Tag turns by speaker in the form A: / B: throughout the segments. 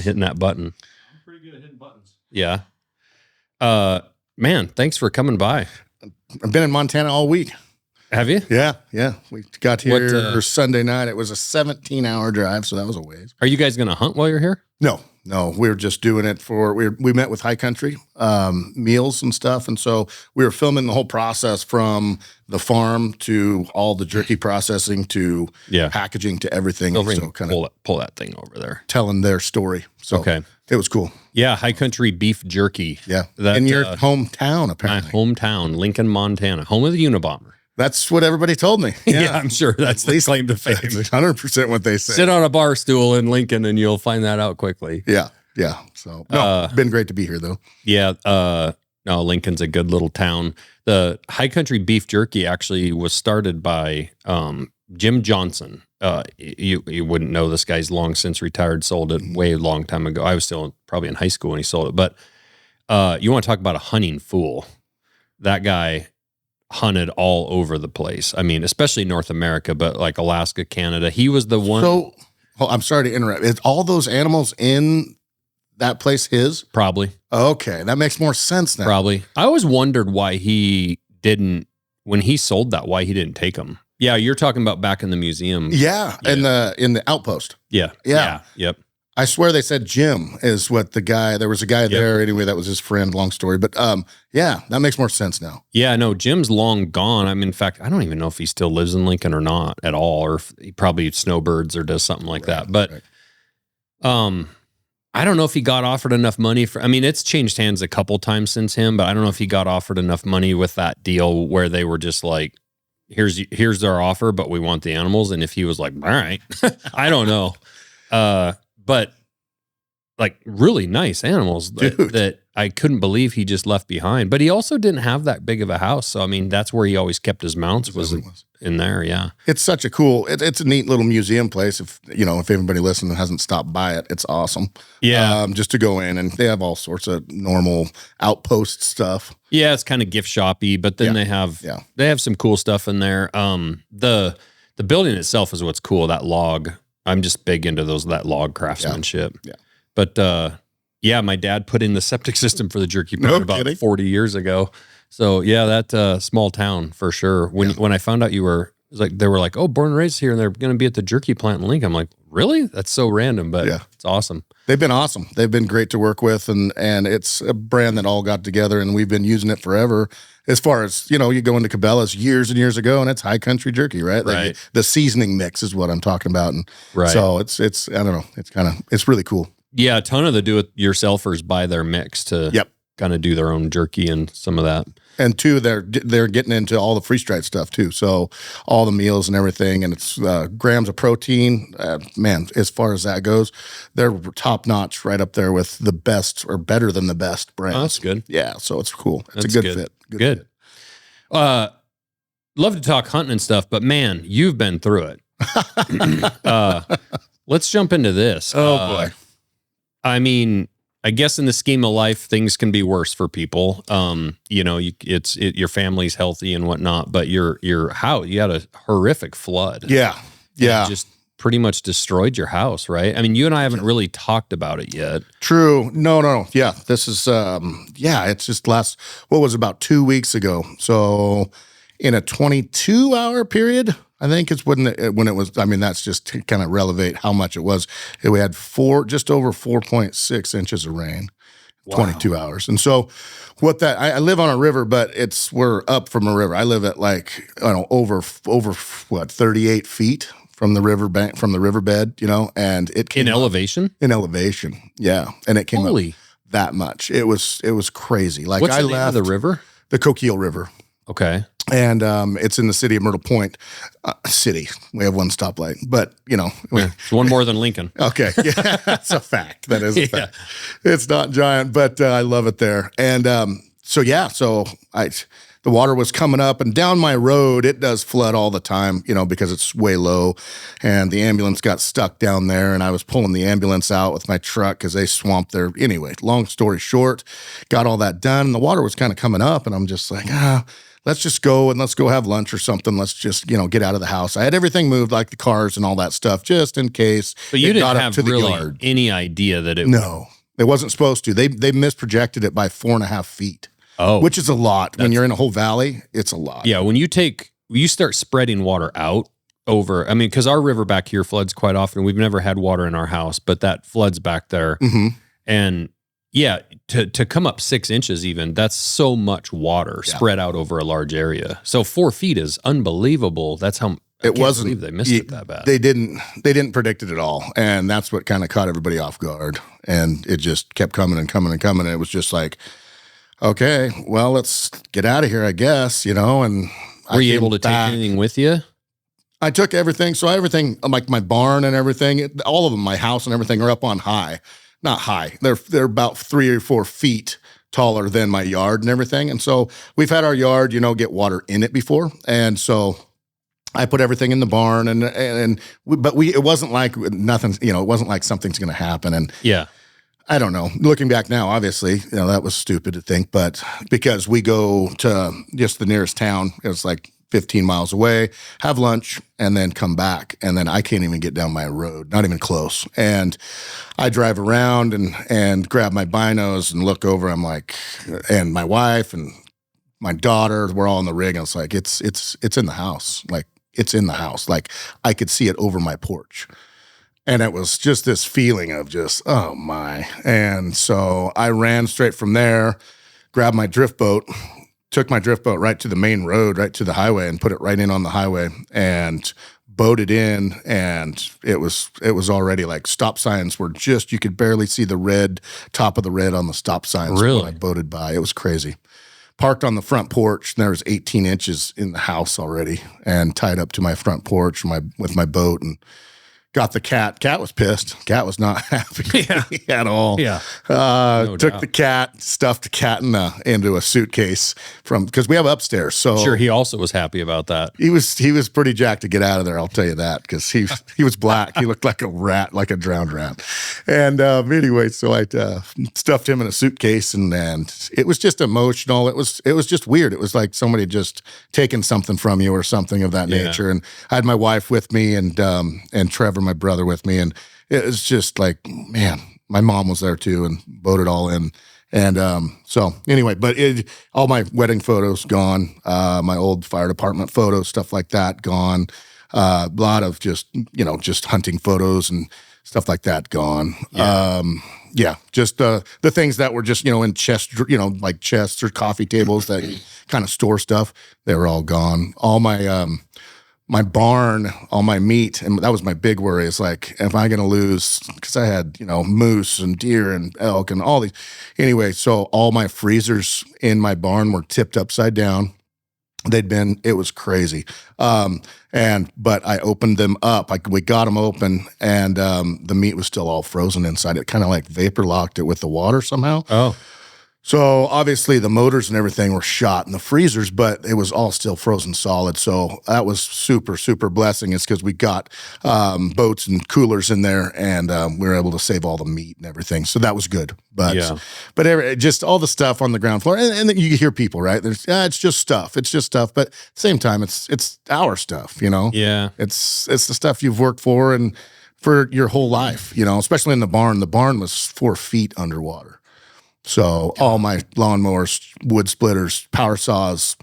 A: hitting that button.
B: I'm pretty good at hitting buttons.
A: Yeah. Man, thanks for coming by.
C: I've been in Montana all week.
A: Have you?
C: Yeah. We got here Sunday night. It was a 17-hour drive, so that was a ways.
A: Are you guys going to hunt while you're here?
C: No. We were just doing it we met with High Country, meals and stuff. And so we were filming the whole process from the farm to all the jerky processing to packaging to everything.
A: So kind of pull that thing over there.
C: Telling their story. So it was cool.
A: Yeah. High Country beef jerky.
C: Yeah. In your hometown, apparently.
A: My hometown, Lincoln, Montana, home of the Unabomber.
C: That's what everybody told me.
A: Yeah, I'm sure that's the claim to fame.
C: 100% what they say.
A: Sit on a bar stool in Lincoln and you'll find that out quickly.
C: Yeah. So, it's been great to be here, though.
A: Yeah. No, Lincoln's a good little town. The High Country beef jerky actually was started by Jim Johnson. You wouldn't know this guy's long since retired, sold it way long time ago. I was still probably in high school when he sold it. But you want to talk about a hunting fool. That guy hunted all over the place. I mean, especially North America, but like Alaska, Canada. He was the one.
C: So, I'm sorry to interrupt. Is all those animals in that place his?
A: Probably.
C: Okay, that makes more sense now.
A: Probably. I always wondered why he didn't, when he sold that, why he didn't take them. Yeah, you're talking about back in the museum.
C: Yeah. In the outpost.
A: Yeah. Yep.
C: I swear they said Jim is what there was a guy there anyway, that was his friend, long story. But that makes more sense now.
A: Yeah, no, Jim's long gone. I mean, in fact, I don't even know if he still lives in Lincoln or not at all, or if he probably snowbirds or does something like that. But I don't know if he got offered enough money it's changed hands a couple times since him, but I don't know if he got offered enough money with that deal where they were just like, here's our offer, but we want the animals. And if he was like, all right, I don't know. But like really nice animals that I couldn't believe he just left behind. But he also didn't have that big of a house. So, I mean, that's where he always kept his mounts was in there. Yeah.
C: It's such a cool, it's a neat little museum place. If anybody listening hasn't stopped by it, it's awesome.
A: Yeah.
C: Just to go in, and they have all sorts of normal outpost stuff.
A: Yeah. It's kind of gift shoppy, but then they have some cool stuff in there. The building itself is what's cool. That log. I'm just big into that log craftsmanship.
C: Yeah.
A: But my dad put in the septic system for the jerky plant about 40 years ago. So yeah, that small town for sure. When I found out they were like, oh, born and raised here, and they're going to be at the jerky plant in Lincoln. I'm like, really? That's so random, but it's awesome.
C: They've been awesome. They've been great to work with, and it's a brand that all got together, and we've been using it forever. As far as, you go into Cabela's years and years ago, and it's High Country jerky, right? Like the seasoning mix is what I'm talking about. And so it's I don't know, it's really cool.
A: Yeah, a ton of the do-it-yourselfers buy their mix to kind of do their own jerky and some of that.
C: And two, they're getting into all the freeze-dried stuff too. So all the meals and everything, and it's grams of protein. Man, as far as that goes, they're top-notch, right up there with the best or better than the best brands.
A: Oh, that's good.
C: Yeah, so it's cool. It's a good fit.
A: Good. Love to talk hunting and stuff, but man, you've been through it. Let's jump into this.
C: Oh boy.
A: I mean, I guess in the scheme of life, things can be worse for people. Your family's healthy and whatnot, but your house, you had a horrific flood.
C: Yeah.
A: It just pretty much destroyed your house, right? I mean, you and I haven't really talked about it yet.
C: True. No. Yeah. This is, it's just about 2 weeks ago. So in a 22-hour period, I think it's when it was, that's just to kind of relevate how much it was. We had just over 4.6 inches of rain, 22 hours. And so I live on a river, but we're up from a river. I live at over 38 feet from the river bank, from the riverbed, and it came
A: in elevation.
C: In elevation. Yeah. And it came up that much. It was crazy. Like,
A: what's the name of the river?
C: The Coquille River.
A: Okay.
C: And it's in the city of Myrtle Point. City. We have one stoplight, but,
A: it's one more than Lincoln.
C: Okay. Yeah, that's a fact. That is a fact. It's not giant, but I love it there. And the water was coming up, and down my road, it does flood all the time, because it's way low. And the ambulance got stuck down there, and I was pulling the ambulance out with my truck because they swamped there. Anyway, long story short, got all that done. And the water was kind of coming up, and I'm just like, let's just go and let's go have lunch or something. Let's just, get out of the house. I had everything moved, like the cars and all that stuff, just in case.
A: But you didn't have really any idea that it
C: No, it wasn't supposed to. They misprojected it by 4.5 feet.
A: Oh,
C: which is a lot. When you're in a whole valley, it's a lot.
A: Yeah, when you start spreading water out over, I mean, because our river back here floods quite often. We've never had water in our house, but that floods back there.
C: Mm-hmm.
A: And yeah, to come up 6 inches even, that's so much water spread out over a large area. So 4 feet is unbelievable. That's how I can't believe they missed it that bad.
C: They didn't predict it at all. And that's what kind of caught everybody off guard. And it just kept coming and coming and coming. And it was just like, okay, well, let's get out of here, I guess, and
A: were you able to take anything with you?
C: I took everything. So everything, like my barn and everything, all of them, my house and everything are up on high. Not high. They're about 3 or 4 feet taller than my yard and everything. And so we've had our yard, get water in it before. And so I put everything in the barn but it wasn't like nothing, it wasn't like something's going to happen. And
A: yeah.
C: I don't know. Looking back now, obviously, that was stupid to think, but because we go to just the nearest town, it was like 15 miles away, have lunch, and then come back. And then I can't even get down my road, not even close. And I drive around and grab my binos and look over. I'm like, and my wife and my daughter, we're all in the rig. And it's like, it's in the house. Like, it's in the house. Like, I could see it over my porch. And it was just this feeling of just, oh my. And so I ran straight from there, grabbed my drift boat, took my drift boat right to the main road, right to the highway, and put it right in on the highway and boated in. And it was already like stop signs were just, you could barely see the red, top of the red on the stop signs.
A: Really?
C: When I boated by. It was crazy. Parked on the front porch, and there was 18 inches in the house already, and tied up to my front porch with my boat, and got the cat. Cat was pissed. Cat was not happy at all.
A: Yeah.
C: Took the cat, stuffed the cat into a suitcase because we have upstairs. So
A: sure, he also was happy about that.
C: He was pretty jacked to get out of there. I'll tell you that, because he was black. He looked like a rat, like a drowned rat. And anyway, so I stuffed him in a suitcase, and it was just emotional. It was just weird. It was like somebody just taken something from you or something of that nature. And I had my wife with me and Trevor, my brother, with me, and it was just like, man, my mom was there too and boated all in. And so anyway, but all my wedding photos gone, my old fire department photos, stuff like that, gone. A lot of just hunting photos and stuff like that gone. Just the things that were just in chests, like chests or coffee tables that kind of store stuff, they were all gone. All my barn, all my meat, and that was my big worry, is like, am I going to lose, because I had, moose and deer and elk and all these. Anyway, so all my freezers in my barn were tipped upside down. It was crazy. But I opened them up. We got them open, and the meat was still all frozen inside. It kind of like vapor locked it with the water somehow.
A: Oh.
C: So obviously the motors and everything were shot in the freezers, but it was all still frozen solid. So that was super, super blessing. It's because we got boats and coolers in there, and we were able to save all the meat and everything. So that was good. But just all the stuff on the ground floor, and then you hear people, right? There's it's just stuff. It's just stuff. But at the same time, it's our stuff.
A: Yeah.
C: It's the stuff you've worked for and for your whole life. Especially in the barn. The barn was 4 feet underwater. So all my lawnmowers, wood splitters, power saws,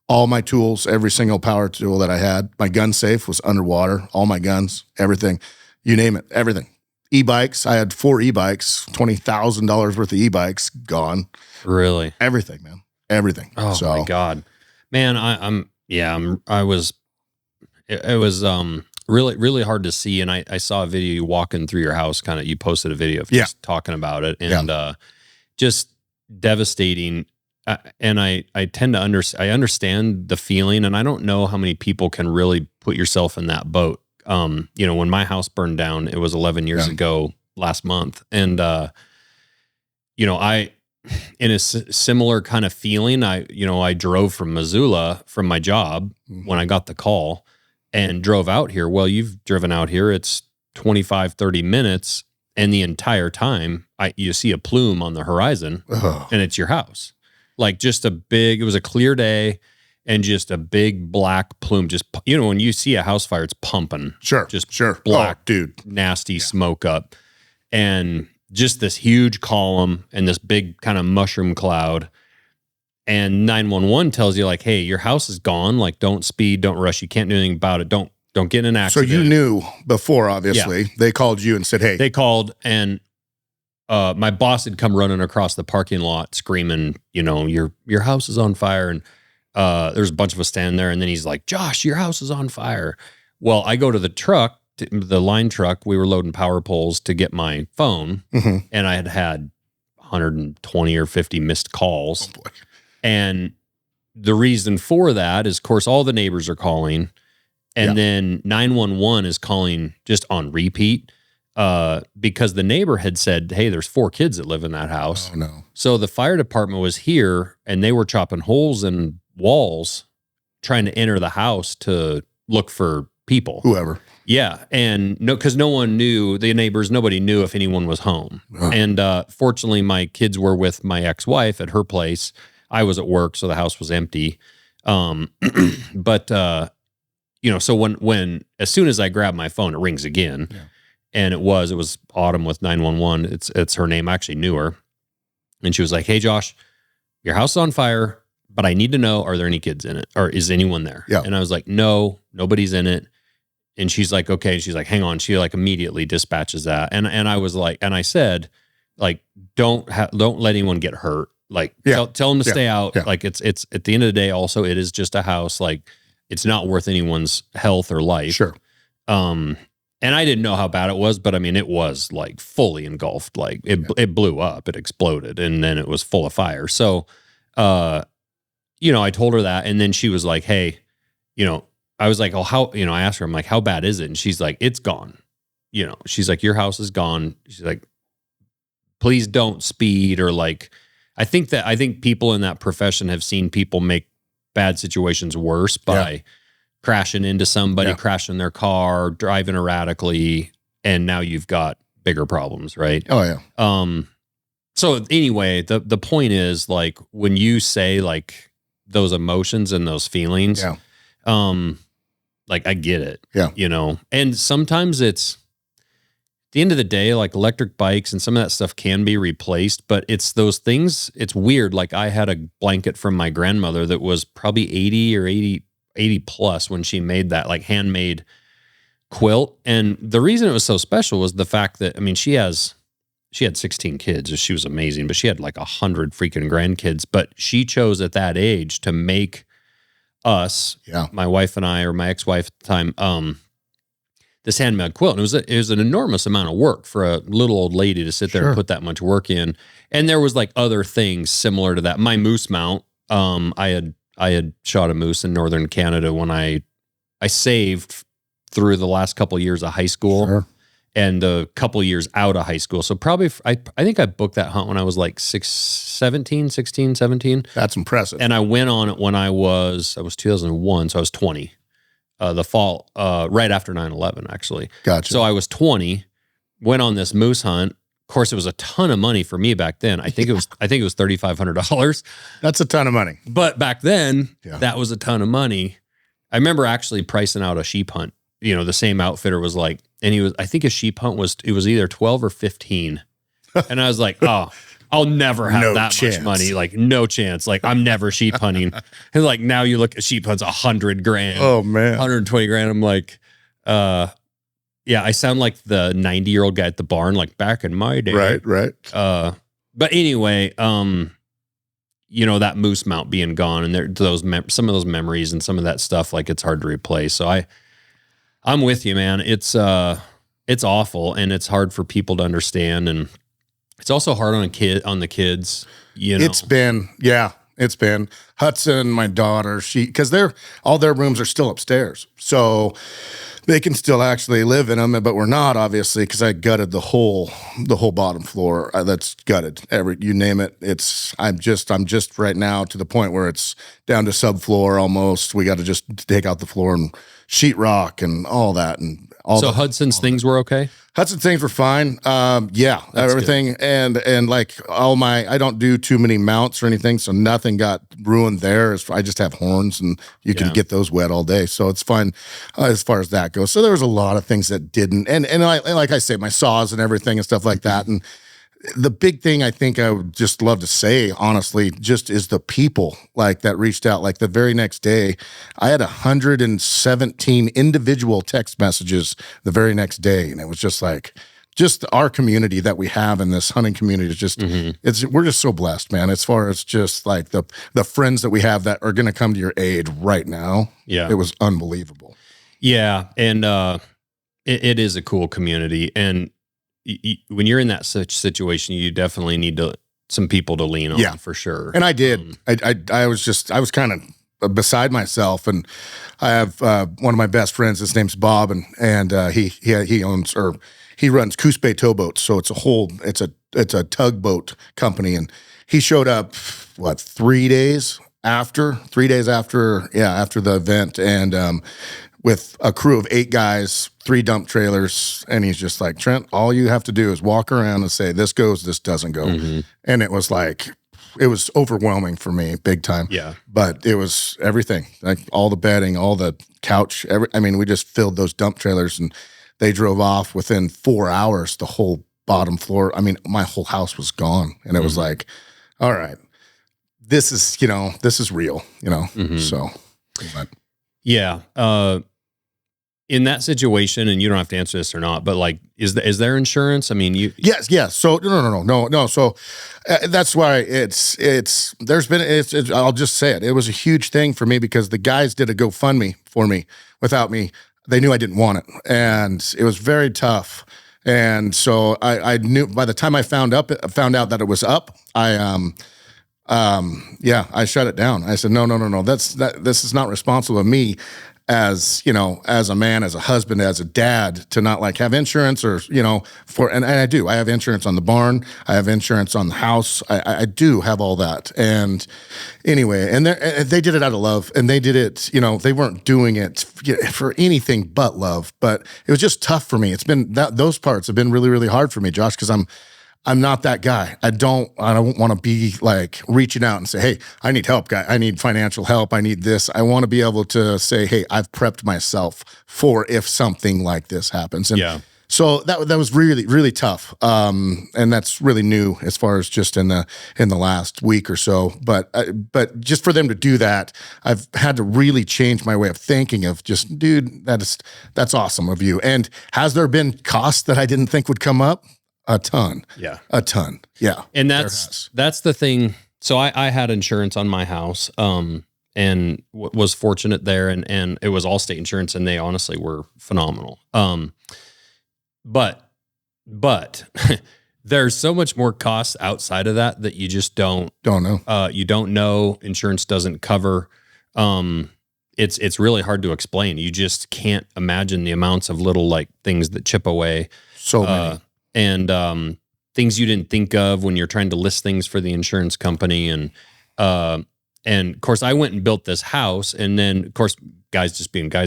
C: all my tools, every single power tool that I had, my gun safe was underwater, all my guns, everything, you name it, everything. E-bikes, I had 4 e-bikes, $20,000 worth of e-bikes gone.
A: Really?
C: Everything, man, everything.
A: Oh my God, man, it was really, really hard to see. And I saw a video you walking through your house, you posted a video of just talking about it, and just devastating. And I tend to I understand the feeling, and I don't know how many people can really put yourself in that boat. When my house burned down, it was 11 years ago last month. And, I, in a similar kind of feeling, I drove from Missoula from my job when I got the call and drove out here. Well, you've driven out here. It's 25, 30 minutes. And the entire time, you see a plume on the horizon, and it's your house. Like just it was a clear day, and just a big black plume. Just, when you see a house fire, it's pumping.
C: Sure.
A: Black,
C: dude.
A: nasty smoke up. And just this huge column and this big kind of mushroom cloud. And 911 tells you like, hey, your house is gone. Like, don't speed, don't rush. You can't do anything about it. Don't get in an accident.
C: So you knew before, obviously. Yeah. They called you and said, hey.
A: They called, and my boss had come running across the parking lot screaming, your house is on fire. And there's a bunch of us standing there. And then he's like, Josh, your house is on fire. Well, I go to the truck, the line truck. We were loading power poles to get my phone. Mm-hmm. And I had 120 or 50 missed calls.
C: Oh, boy.
A: And the reason for that is, of course, all the neighbors are calling, and then 911 is calling just on repeat because the neighbor had said, hey, there's 4 kids that live in that house.
C: Oh, no.
A: So the fire department was here, and they were chopping holes in walls trying to enter the house to look for people.
C: Whoever.
A: Yeah. And because no one knew, the neighbors, nobody knew if anyone was home. Oh. And fortunately, my kids were with my ex-wife at her place. I was at work, so the house was empty. But so when as soon as I grab my phone, it rings again. Yeah. And it was Autumn with 911. It's her name. I actually knew her. And she was like, hey, Josh, your house is on fire, but I need to know, are there any kids in it? Or is anyone there?
C: Yeah.
A: And I was like, no, nobody's in it. And she's like, okay. She's like, hang on. She like immediately dispatches that. And I was like, and I said, like, don't let anyone get hurt. Like, tell them to stay out. Yeah. Like, it's at the end of the day, also, it is just a house. Like, it's not worth anyone's health or life.
C: Sure.
A: And I didn't know how bad it was, but I mean, it was like fully engulfed. Like, it blew up, it exploded, and then it was full of fire. So, I told her that, and then she was like, hey, I was like, oh, how, I asked her, I'm like, how bad is it? And she's like, it's gone. She's like, your house is gone. She's like, please don't speed, or like, I think people in that profession have seen people make bad situations worse by crashing into somebody, crashing their car, driving erratically, and now you've got bigger problems, right?
C: Oh yeah.
A: So anyway, the point is, like, when you say like those emotions and those feelings, like, I get it.
C: Yeah.
A: And sometimes it's, at the end of the day, like, electric bikes and some of that stuff can be replaced, but it's those things. It's weird. Like, I had a blanket from my grandmother that was probably 80 plus when she made that, like, handmade quilt. And the reason it was so special was the fact that, I mean, she had 16 kids. She was amazing, but she had like 100 freaking grandkids. But she chose at that age to make us, my wife and I, or my ex-wife at the time, this handmade quilt. And it was an enormous amount of work for a little old lady to sit there and put that much work in. And there was like other things similar to that. My moose mount, I had shot a moose in northern Canada when I saved through the last couple of years of high school and a couple of years out of high school. So probably, I think I booked that hunt when I was like 16, 17.
C: That's impressive.
A: And I went on it when I was 2001, so I was 20. The fall, right after 9/11, actually.
C: Gotcha.
A: So I was 20, went on this moose hunt. Of course, it was a ton of money for me back then. I think it was $3,500.
C: That's a ton of money.
A: But back then, that was a ton of money. I remember actually pricing out a sheep hunt. The same outfitter was like, and I think a sheep hunt was either 12 or 15. And I was like, oh, I'll never have that much money. Like, no chance. Like, I'm never sheep hunting. And like, now you look at sheep hunts, $100,000.
C: Oh man.
A: $120,000. I'm like, I sound like the 90-year-old guy at the barn, like back in my day.
C: Right.
A: But anyway, that moose mount being gone, and some of those memories and some of that stuff, like, it's hard to replace. So I'm with you, man. It's awful, and it's hard for people to understand, and it's also hard on the kids.
C: It's been Hudson, my daughter. Because all their rooms are still upstairs, so they can still actually live in them, but we're not, obviously, because I gutted the whole bottom floor. That's gutted. You name it. I'm just right now to the point where it's down to subfloor almost. We got to just take out the floor and sheetrock and all that. And
A: So Hudson's things were okay?
C: Hudson things were fine. Yeah,
A: That's
C: everything. And like I don't do too many mounts or anything. So nothing got ruined there. I just have horns and you can get those wet all day. So it's fine as far as that goes. So there was a lot of things that didn't. And like I say, my saws and everything and stuff like that. And the big thing I think I would just love to say, honestly, just is the people like that reached out. Like the very next day, I had 117 individual text messages the very next day. And it was just like, just our community that we have in this hunting community is just, we're just so blessed, man. As far as just like the friends that we have that are going to come to your aid right now. Yeah. It was unbelievable.
A: Yeah. And it is a cool community. And when you're in that such situation, you definitely need some people to lean on for sure.
C: And I did. I was kind of beside myself, and I have one of my best friends. His name's Bob, and he owns or he runs Coos Bay Towboats. So it's a tugboat company, and he showed up 3 days after the event, and with a crew of 8 guys, 3 dump trailers, and he's just like, Trent, all you have to do is walk around and say, this goes, this doesn't go. And it was like, it was overwhelming for me, big time. Yeah. But it was everything, like all the bedding, all the couch, we just filled those dump trailers, and they drove off within 4 hours, the whole bottom floor. I mean, my whole house was gone. And it was like, all right, this is real, so. But.
A: Yeah. In that situation, and you don't have to answer this or not, but like, is there insurance? I mean,
C: yes. So no. So that's why I'll just say it. It was a huge thing for me because the guys did a GoFundMe for me without me. They knew I didn't want it, and it was very tough. And so I knew by the time I found out that it was up, I shut it down. I said, no. This is not responsible of me as a man, as a husband, as a dad to not like have insurance or, and I do. I have insurance on the barn. I have insurance on the house. I do have all that. And anyway, and they did it out of love, and they did it, they weren't doing it for anything but love, but it was just tough for me. It's been those parts have been really, really hard for me, Josh, because I'm not that guy. I don't want to be like reaching out and say, hey, I need help, guy. I need financial help. I need this. I want to be able to say, hey, I've prepped myself for if something like this happens. And so that was really, really tough. And that's really new as far as just in the last week or so. But just for them to do that, I've had to really change my way of thinking of just, dude, that's awesome of you. And has there been costs that I didn't think would come up? A ton. Yeah.
A: And that's the thing. So I had insurance on my house, and was fortunate there, and it was Allstate insurance, and they honestly were phenomenal. But there's so much more costs outside of that you just don't know. You don't know. Insurance doesn't cover. It's really hard to explain. You just can't imagine the amounts of little like things that chip away.
C: So many.
A: And things you didn't think of when you're trying to list things for the insurance company. And of course, I went and built this house. And then, of course, guys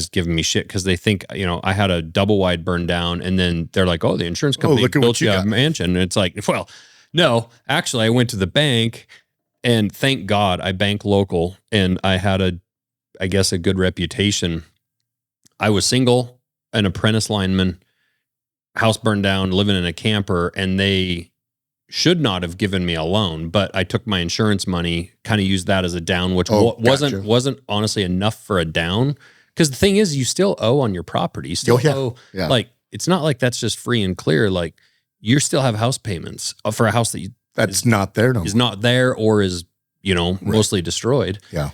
A: giving me shit because they think, I had a double wide burn down. And then they're like, oh, the insurance company built you a mansion. And it's like, well, no, actually, I went to the bank, and thank God I bank local, and I had I guess a good reputation. I was single, an apprentice lineman, house burned down, living in a camper, and they should not have given me a loan, but I took my insurance money, kind of used that as a down, which wasn't honestly enough for a down. Because the thing is, you still owe on your property. You still owe, like, it's not like that's just free and clear. Like, you still have house payments for a house that
C: is not there,
A: is not there, or is, mostly destroyed.
C: Yeah.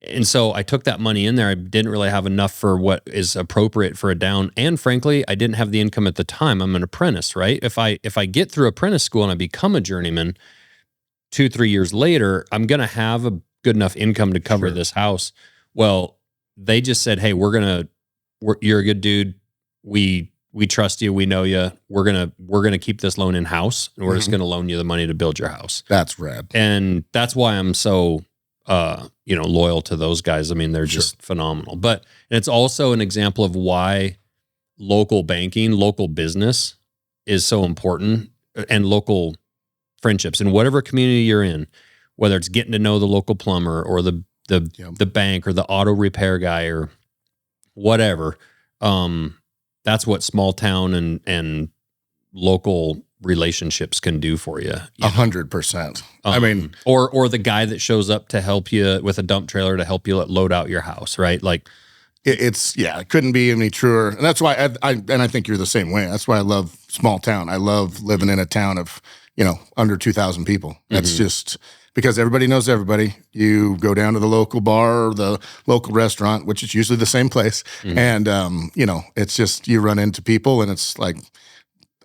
A: And so I took that money in there. I didn't really have enough for what is appropriate for a down. And frankly, I didn't have the income at the time. I'm an apprentice, right? If I get through apprentice school and I become a journeyman 2-3 years later, I'm going to have a good enough income to cover this house. Well, they just said, hey, you're a good dude. We trust you. We know you. We're going to keep this loan in house, and we're just going to loan you the money to build your house.
C: That's rad.
A: And that's why I'm so loyal to those guys. I mean, they're just phenomenal. But it's also an example of why local banking, local business is so important, and local friendships in whatever community you're in, whether it's getting to know the local plumber or the bank or the auto repair guy or whatever. That's what small town and local relationships can do for you.
C: 100%. I mean,
A: or the guy that shows up to help you with a dump trailer to help you load out your house, right? Like
C: it couldn't be any truer. And that's why I think you're the same way. That's why I love small town. I love living in a town of, under 2,000 people. That's just because everybody knows everybody. You go down to the local bar or the local restaurant, which is usually the same place. And, it's just, you run into people and it's like,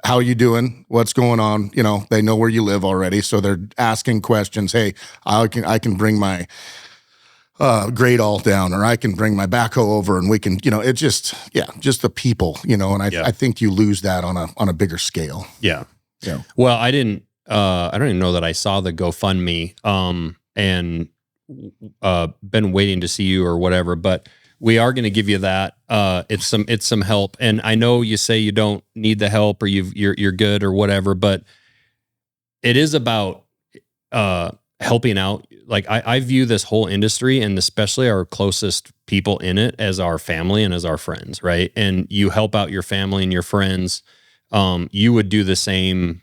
C: how are you doing? What's going on? They know where you live already. So they're asking questions. Hey, I can bring my grade all down, or I can bring my backhoe over and we can, it's just the people, and I think you lose that on a bigger scale.
A: Yeah. Yeah. Well, I don't even know that I saw the GoFundMe, and been waiting to see you or whatever, but we are going to give you that. It's some help. And I know you say you don't need the help or you're good or whatever, but it is about, helping out. Like I view this whole industry, and especially our closest people in it, as our family and as our friends, right? And you help out your family and your friends. You would do the same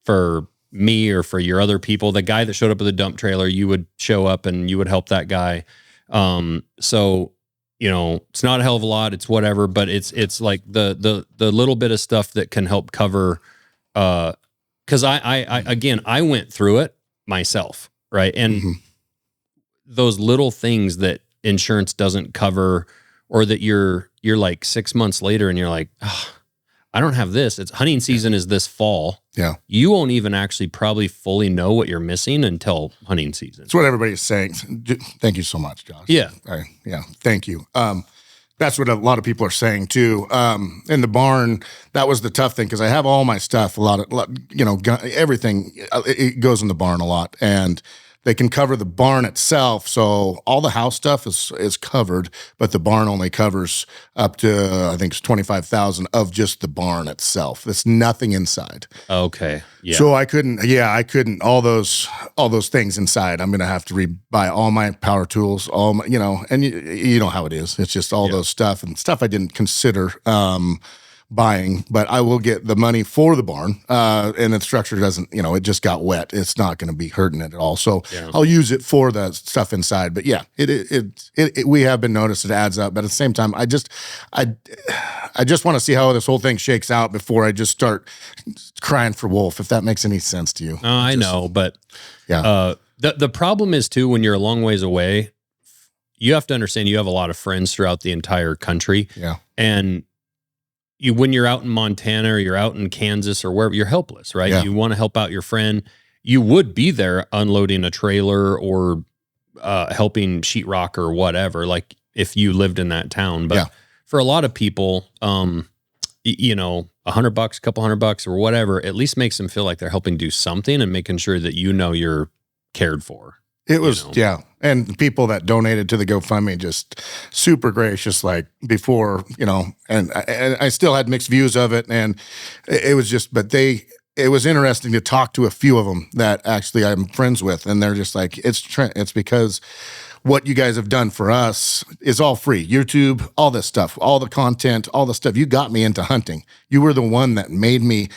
A: for me or for your other people. The guy that showed up with a dump trailer, you would show up and you would help that guy. So, it's not a hell of a lot. It's whatever, but it's like the little bit of stuff that can help cover. Cause I went through it myself. Right. And those little things that insurance doesn't cover, or that you're like 6 months later and you're like, oh, I don't have this. It's hunting season is this fall.
C: Yeah.
A: You won't even actually probably fully know what you're missing until hunting season.
C: That's what everybody's saying. Thank you so much, Josh.
A: Yeah.
C: Thank you. That's what a lot of people are saying too. In the barn, that was the tough thing, because I have all my stuff, everything, it goes in the barn a lot, and they can cover the barn itself. So all the house stuff is covered, but the barn only covers up to, I think it's 25,000 of just the barn itself. There's nothing inside.
A: Okay. Yeah.
C: So I couldn't, all those things inside. I'm going to have to buy all my power tools, all my, and you know how it is. It's just all those stuff I didn't consider, buying, but I will get the money for the barn, and the structure doesn't, it just got wet. It's not going to be hurting it at all. So I'll use it for the stuff inside. But yeah, we have been noticed it adds up. But at the same time, I just want to see how this whole thing shakes out before I just start crying for wolf, if that makes any sense to you.
A: I know, but the problem is too, when you're a long ways away, you have to understand you have a lot of friends throughout the entire country.
C: Yeah.
A: And when you're out in Montana or you're out in Kansas or wherever, you're helpless, right?
C: Yeah.
A: You want to help out your friend. You would be there unloading a trailer or helping sheetrock or whatever, like if you lived in that town. But for a lot of people, $100, couple $100 or whatever, at least makes them feel like they're helping do something and making sure that you're cared for.
C: It was, and the people that donated to the GoFundMe, just super gracious, like before, and I still had mixed views of it. And it was just, it was interesting to talk to a few of them that actually I'm friends with. And they're just like, it's Trent. It's because what you guys have done for us is all free. YouTube, all this stuff, all the content, all the stuff. You got me into hunting. You were the one that made me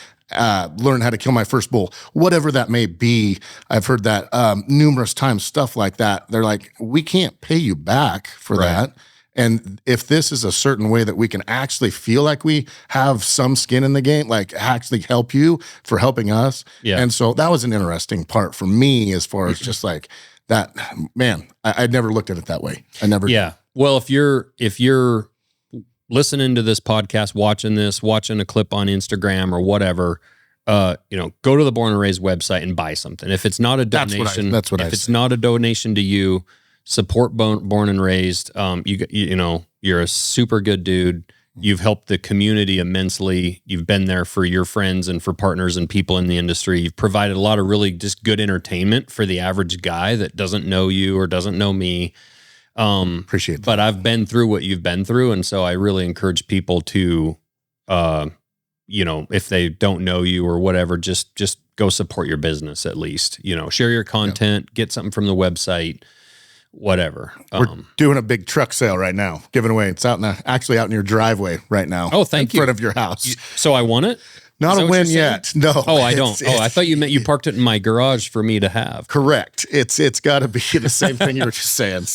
C: learn how to kill my first bull, whatever that may be. I've heard that numerous times, stuff like that. They're like, we can't pay you back for that. And if this is a certain way that we can actually feel like we have some skin in the game, like actually help you for helping us. Yeah. And so that was an interesting part for me, as far as just like that, man, I'd never looked at it that way. I never.
A: Yeah. Well, if you're listening to this podcast, watching a clip on Instagram or whatever, go to the Born and Raised website and buy something. If it's not a donation, if it's not a donation to you, support Born and Raised. You're a super good dude. You've helped the community immensely. You've been there for your friends and for partners and people in the industry. You've provided a lot of really just good entertainment for the average guy that doesn't know you or doesn't know me.
C: Appreciate that.
A: But I've been through what you've been through. And so I really encourage people to, if they don't know you or whatever, just go support your business at least, share your content, get something from the website, whatever.
C: We're doing a big truck sale right now, giving away. It's actually out in your driveway right now.
A: Oh, thank you.
C: In front of your house.
A: So I won it?
C: Not a win yet. No.
A: Oh, I don't. I thought you meant you parked it in my garage for me to have.
C: Correct. It's got to be the same thing you were just saying.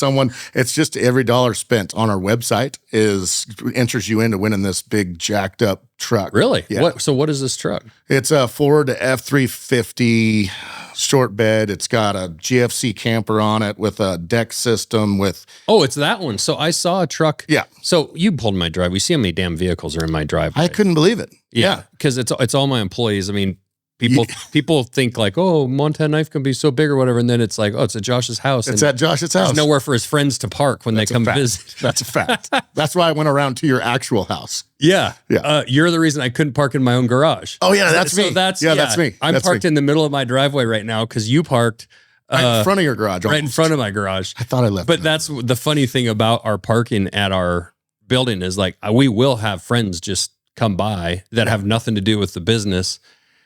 C: It's just every dollar spent on our website enters you into winning this big jacked up truck.
A: Really?
C: Yeah.
A: What is this truck?
C: It's a Ford F-350 short bed. It's got a GFC camper on it with a deck system with.
A: Oh, it's that one. So I saw a truck.
C: Yeah.
A: So you pulled in my driveway. You see how many damn vehicles are in my driveway?
C: I couldn't believe it. Yeah.
A: Because it's all my employees. I mean, people think like, oh, Montana Knife can be so big or whatever. And then it's like, oh, it's at Josh's house.
C: It's at Josh's house.
A: There's nowhere for his friends to park when they come visit.
C: That's a fact. That's why I went around to your actual house.
A: Yeah.
C: Yeah.
A: You're the reason I couldn't park in my own garage.
C: Oh, yeah, that's me.
A: So that's
C: me.
A: I'm parked in the middle of my driveway right now because you parked
C: right in front of your garage.
A: Right in front of my garage.
C: I thought I left.
A: But that's the funny thing about our parking at our building is like we will have friends just come by that have nothing to do with the business.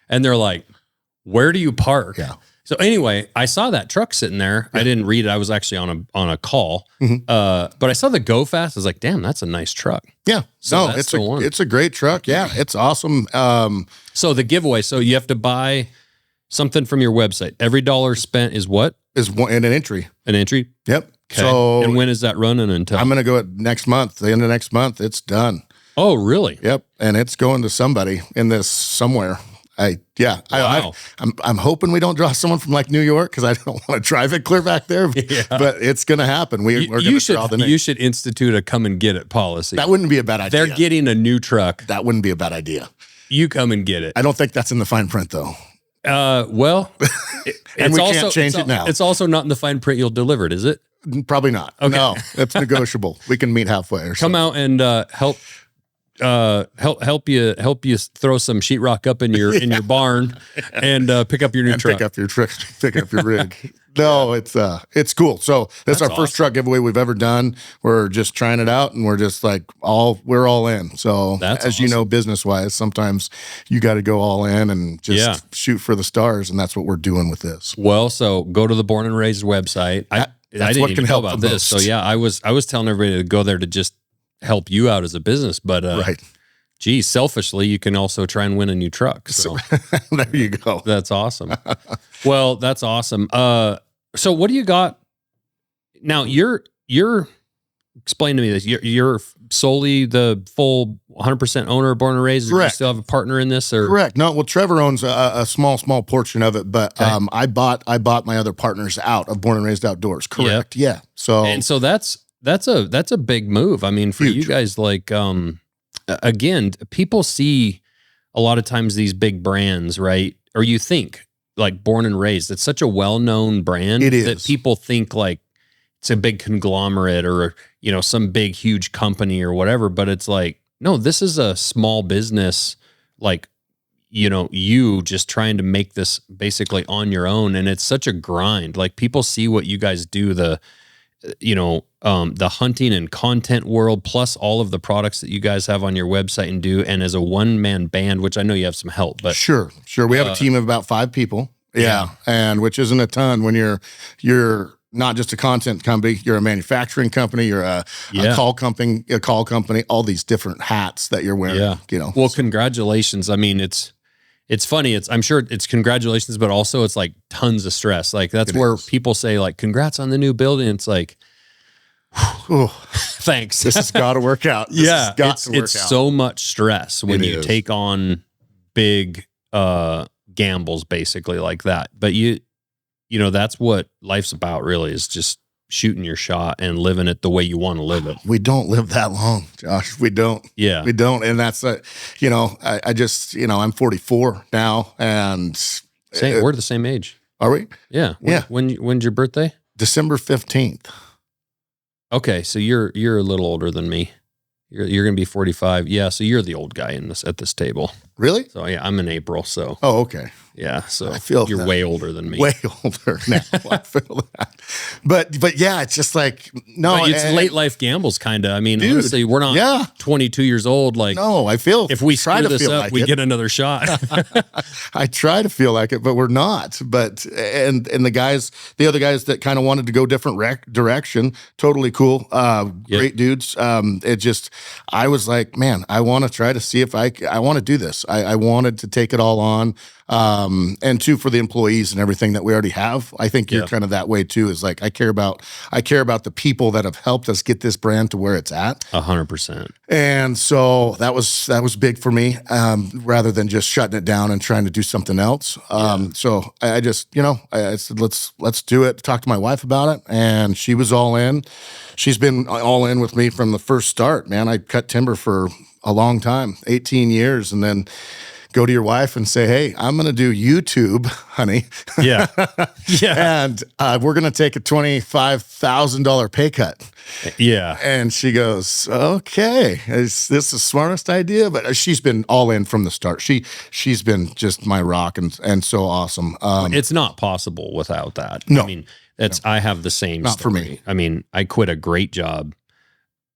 A: And they're like, where do you park?
C: Yeah.
A: So anyway, I saw that truck sitting there. Yeah. I didn't read it. I was actually on a call. Mm-hmm. But I saw the Go Fast. I was like, damn, that's a nice truck.
C: Yeah.
A: So
C: it's a great truck. Yeah. It's awesome.
A: So the giveaway. So you have to buy something from your website. Every dollar spent is what?
C: Is an entry.
A: An entry?
C: Yep.
A: Okay.
C: So
A: and when is that running until?
C: I'm going to go at next month. The end of next month, it's done.
A: Oh, really?
C: Yep. And it's going to somebody in this somewhere.
A: Wow.
C: I'm hoping we don't draw someone from like New York because I don't want to drive it clear back there. Yeah. But it's going to happen. We're going to draw the name.
A: You should institute a come and get it policy.
C: That wouldn't be a bad idea.
A: They're getting a new truck.
C: That wouldn't be a bad idea.
A: You come and get it.
C: I don't think that's in the fine print though.
A: Well,
C: and we can't change it now.
A: It's also not in the fine print you'll deliver it, is it?
C: Probably not. Okay. No, it's negotiable. We can meet halfway or
A: something. Come out and help you throw some sheetrock up in your barn and pick up your new truck.
C: Pick up your rig. No, it's cool. So that's our first truck giveaway we've ever done. We're just trying it out and we're just like we're all in. So
A: that's
C: as awesome. You know, business wise, sometimes you got to go all in and just shoot for the stars. And that's what we're doing with this.
A: Well, so go to the Born and Raised website. I didn't even know about this. So yeah, I was telling everybody to go there to just help you out as a business, but
C: right.
A: Geez, selfishly, you can also try and win a new truck. So
C: there you go.
A: That's awesome. Well, that's awesome. So what do you got now? You're explain to me this. You're solely the full 100% owner of Born and Raised.
C: Correct.
A: Do you still have a partner in this? Or?
C: Correct. No, well, Trevor owns a small portion of it, but okay. I bought my other partners out of Born and Raised Outdoors. Correct. Yep. Yeah.
A: So that's a big move. I mean, for
C: huge.
A: You guys, like, again, people see a lot of times these big brands, right? Or you think like Born and Raised, it's such a well-known brand that people think like it's a big conglomerate or, some big, huge company or whatever. But it's like, no, this is a small business, like, you just trying to make this basically on your own. And it's such a grind. Like people see what you guys do, the hunting and content world, plus all of the products that you guys have on your website and do. And as a one-man band, which I know you have some help, but
C: sure. We have a team of about 5 people. Yeah. And which isn't a ton when you're not just a content company, you're a manufacturing company, you're a call company, all these different hats that you're wearing,
A: Well, congratulations. I mean, it's funny. I'm sure it's congratulations, but also it's like tons of stress. Like that's where people say like, congrats on the new building. It's like, thanks.
C: This has got to work out.
A: It's so much stress when you take on big gambles basically like that. But that's what life's about really, is just shooting your shot and living it the way you want to live it.
C: We don't live that long, Josh. We don't.
A: Yeah.
C: We don't. And that's, I just, I'm 44 now and.
A: We're the same age.
C: Are we?
A: Yeah. When's your birthday?
C: December 15th.
A: Okay. So you're a little older than me. you're going to be 45. Yeah. So you're the old guy at this table.
C: Really?
A: So yeah, I'm in April. So,
C: Oh, okay.
A: yeah. So
C: I feel
A: you're way older than me.
C: Way older now. I feel that. But yeah, it's just like, no.
A: But it's late life gambles, kind of. I mean,
C: Dude,
A: honestly, we're not 22 years old. Like,
C: no, I feel
A: if we
C: try
A: screw
C: to
A: this
C: feel
A: up,
C: like
A: we
C: it.
A: get another shot.
C: I try to feel like it, but we're not. But and the other guys that kind of wanted to go different direction, totally cool, great dudes. I was like, man, I want to try to see if I want to do this. I wanted to take it all on. And two, for the employees and everything that we already have. I think you're kind of that way too, is like, I care about the people that have helped us get this brand to where it's at. 100%. And so that was big for me, rather than just shutting it down and trying to do something else. So I just, I said, let's do it. Talked to my wife about it, and she was all in. She's been all in with me from the first start, man. I cut timber for a long time, 18 years, and then go to your wife and say, hey, I'm going to do YouTube, honey. Yeah. Yeah. And we're going to take a $25,000 pay cut. Yeah. And she goes, okay, is this the smartest idea? But she's been all in from the start. She's been just my rock and so awesome.
A: It's not possible without that.
C: No.
A: I mean, I have the same
C: Not
A: story.
C: for me.
A: I mean, I quit a great job.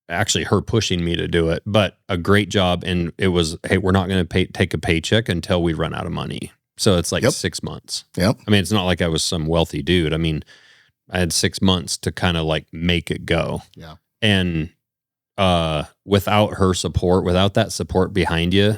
A: Actually, her pushing me to do it, but a great job. And it was, hey, we're not going to take a paycheck until we run out of money. So it's like 6 months.
C: Yep.
A: I mean, it's not like I was some wealthy dude. I mean, I had 6 months to kind of like make it go.
C: Yeah.
A: And without her support, without that support behind you,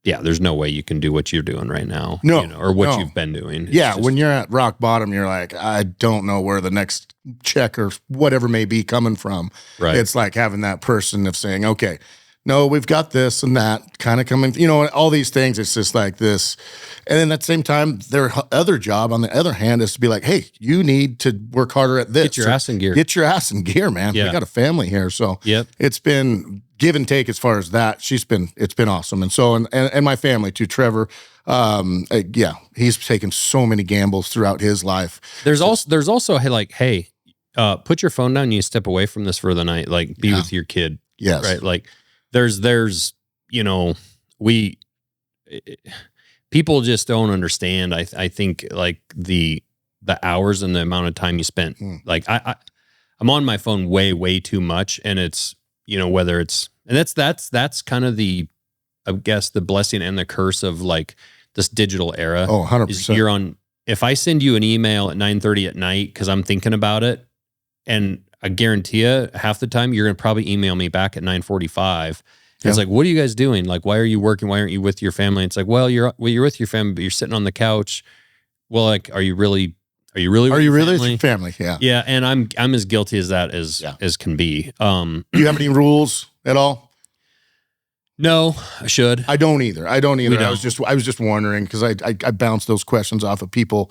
A: there's no way you can do what you're doing right now.
C: No.
A: Or what you've been doing.
C: Yeah. When you're at rock bottom, you're like, I don't know where the next check or whatever may be coming from.
A: Right.
C: It's like having that person of saying, okay, no, we've got this and that kind of coming, all these things. It's just like this. And then at the same time, their other job on the other hand is to be like, hey, you need to work harder at this.
A: Get your ass in gear.
C: Get your ass in gear, man.
A: Yeah.
C: We got a family here. So it's been give and take as far as that. It's been awesome. And so, and my family too, Trevor, he's taken so many gambles throughout his life.
A: There's also, hey, put your phone down. You step away from this for the night, like be with your kid.
C: Yes.
A: Right. Like there's, people just don't understand. I think like the hours and the amount of time you spent, like I'm on my phone way too much. And it's, whether it's, and that's kind of I guess the blessing and the curse of like this digital era.
C: Oh, 100%.
A: If I send you an email at 9:30 at night, cause I'm thinking about it, and I guarantee you half the time you're going to probably email me back at 9:45. It's like, what are you guys doing? Like, why are you working? Why aren't you with your family? It's like, well, you're with your family, but you're sitting on the couch. Well, like, are you really with your
C: family? Yeah.
A: Yeah. And I'm as guilty as that as can be.
C: Do you have any rules at all?
A: No, I should.
C: I don't either. I
A: don't.
C: I was just wondering because I bounce those questions off of people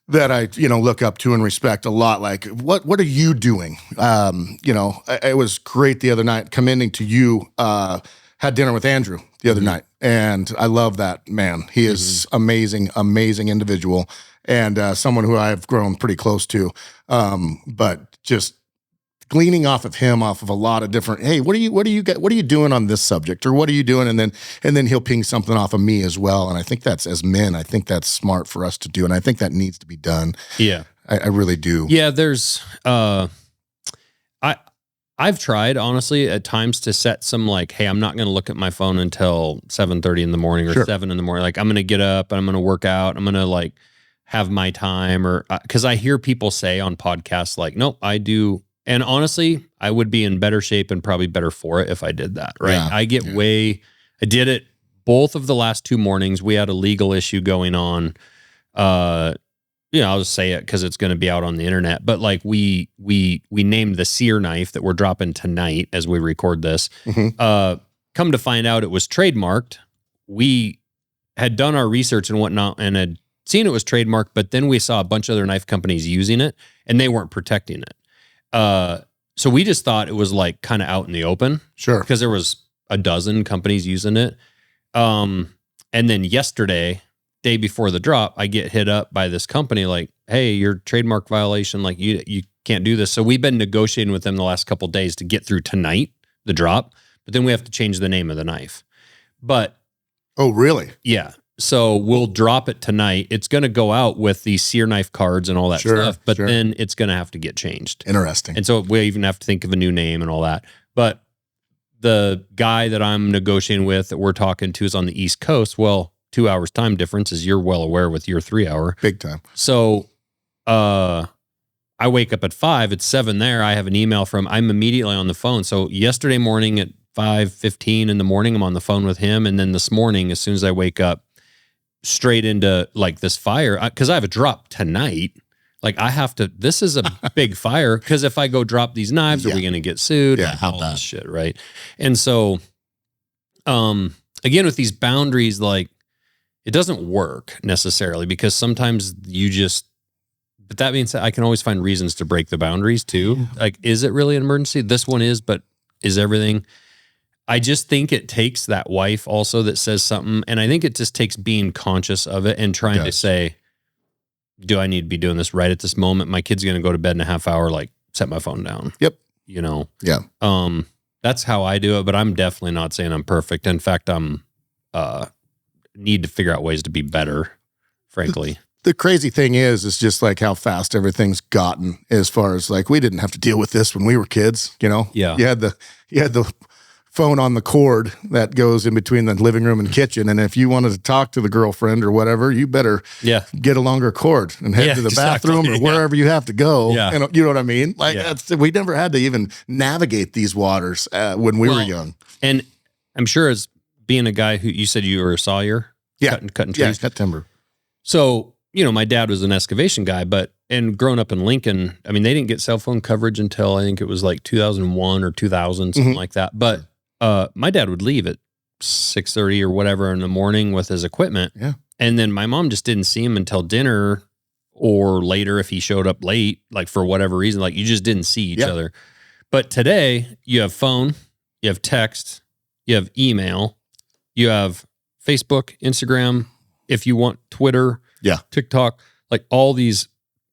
C: that I, look up to and respect a lot. Like, what are you doing? It was great the other night commending to you, had dinner with Andrew the other night. And I love that man. He is amazing individual and someone who I've grown pretty close to. But just gleaning off of him, off of a lot of different, hey, what are you doing on this subject? Or what are you doing? And then he'll ping something off of me as well. And I think that's, as men, I think that's smart for us to do. And I think that needs to be done.
A: Yeah.
C: I really do.
A: Yeah. There's, I've tried honestly at times to set some like, hey, I'm not going to look at my phone until 7:30 in the morning or 7 in the morning. Like I'm going to get up and I'm going to work out. I'm going to like have my time or, cause I hear people say on podcasts, like, nope, I do. And honestly, I would be in better shape and probably better for it if I did that. Right.
C: Yeah,
A: I did it both of the last 2 mornings. We had a legal issue going on. I'll just say it because it's going to be out on the internet. But like we named the sear knife that we're dropping tonight as we record this. Come to find out it was trademarked. We had done our research and whatnot and had seen it was trademarked, but then we saw a bunch of other knife companies using it and they weren't protecting it. So we just thought it was like kind of out in the open.
C: Sure.
A: Because there was a dozen companies using it. And then yesterday, day before the drop, I get hit up by this company like, hey, your trademark violation, like you can't do this. So we've been negotiating with them the last couple of days to get through tonight the drop, but then we have to change the name of the knife. But
C: Oh, really?
A: yeah. So we'll drop it tonight. It's going to go out with the sear knife cards and all that stuff, but then it's going to have to get changed.
C: Interesting.
A: And so we even have to think of a new name and all that. But the guy that I'm negotiating with that we're talking to is on the East Coast. Well, 2 hours time difference, as you're well aware with your 3 hour.
C: Big time.
A: So I wake up at 5, it's 7 there. I have an email I'm immediately on the phone. So yesterday morning at 5:15 in the morning, I'm on the phone with him. And then this morning, as soon as I wake up, straight into like this fire, because I have a drop tonight. Like I have to, this is a big fire, because if I go drop these knives, are we going to get sued?
C: Yeah,
A: all this shit, right? And so, again, with these boundaries, like it doesn't work necessarily, because sometimes you just, but that being said, I can always find reasons to break the boundaries too. Yeah. Like, is it really an emergency? This one is, but is everything? I just think it takes that wife also that says something. And I think it just takes being conscious of it and trying to say, do I need to be doing this right at this moment? My kid's going to go to bed in a half hour, like set my phone down.
C: Yep.
A: You know?
C: Yeah.
A: That's how I do it, but I'm definitely not saying I'm perfect. In fact, need to figure out ways to be better, frankly.
C: The crazy thing is just like how fast everything's gotten, as far as like, we didn't have to deal with this when we were kids, you know?
A: Yeah.
C: You had the phone on the cord that goes in between the living room and kitchen. And if you wanted to talk to the girlfriend or whatever, you better get a longer cord and head to the bathroom or wherever you have to go. Yeah. And you know what I mean? Like we never had to even navigate these waters when we were young.
A: And I'm sure, as being a guy who, you said you were a sawyer, cutting trees.
C: Yeah, cut timber.
A: So, you know, my dad was an excavation guy, and growing up in Lincoln, I mean, they didn't get cell phone coverage until I think it was like 2001 or 2000, something like that. But my dad would leave at 6:30 or whatever in the morning with his equipment.
C: Yeah.
A: And then my mom just didn't see him until dinner or later if he showed up late, like for whatever reason, like you just didn't see each other. But today you have phone, you have text, you have email, you have Facebook, Instagram, if you want Twitter, TikTok, like all these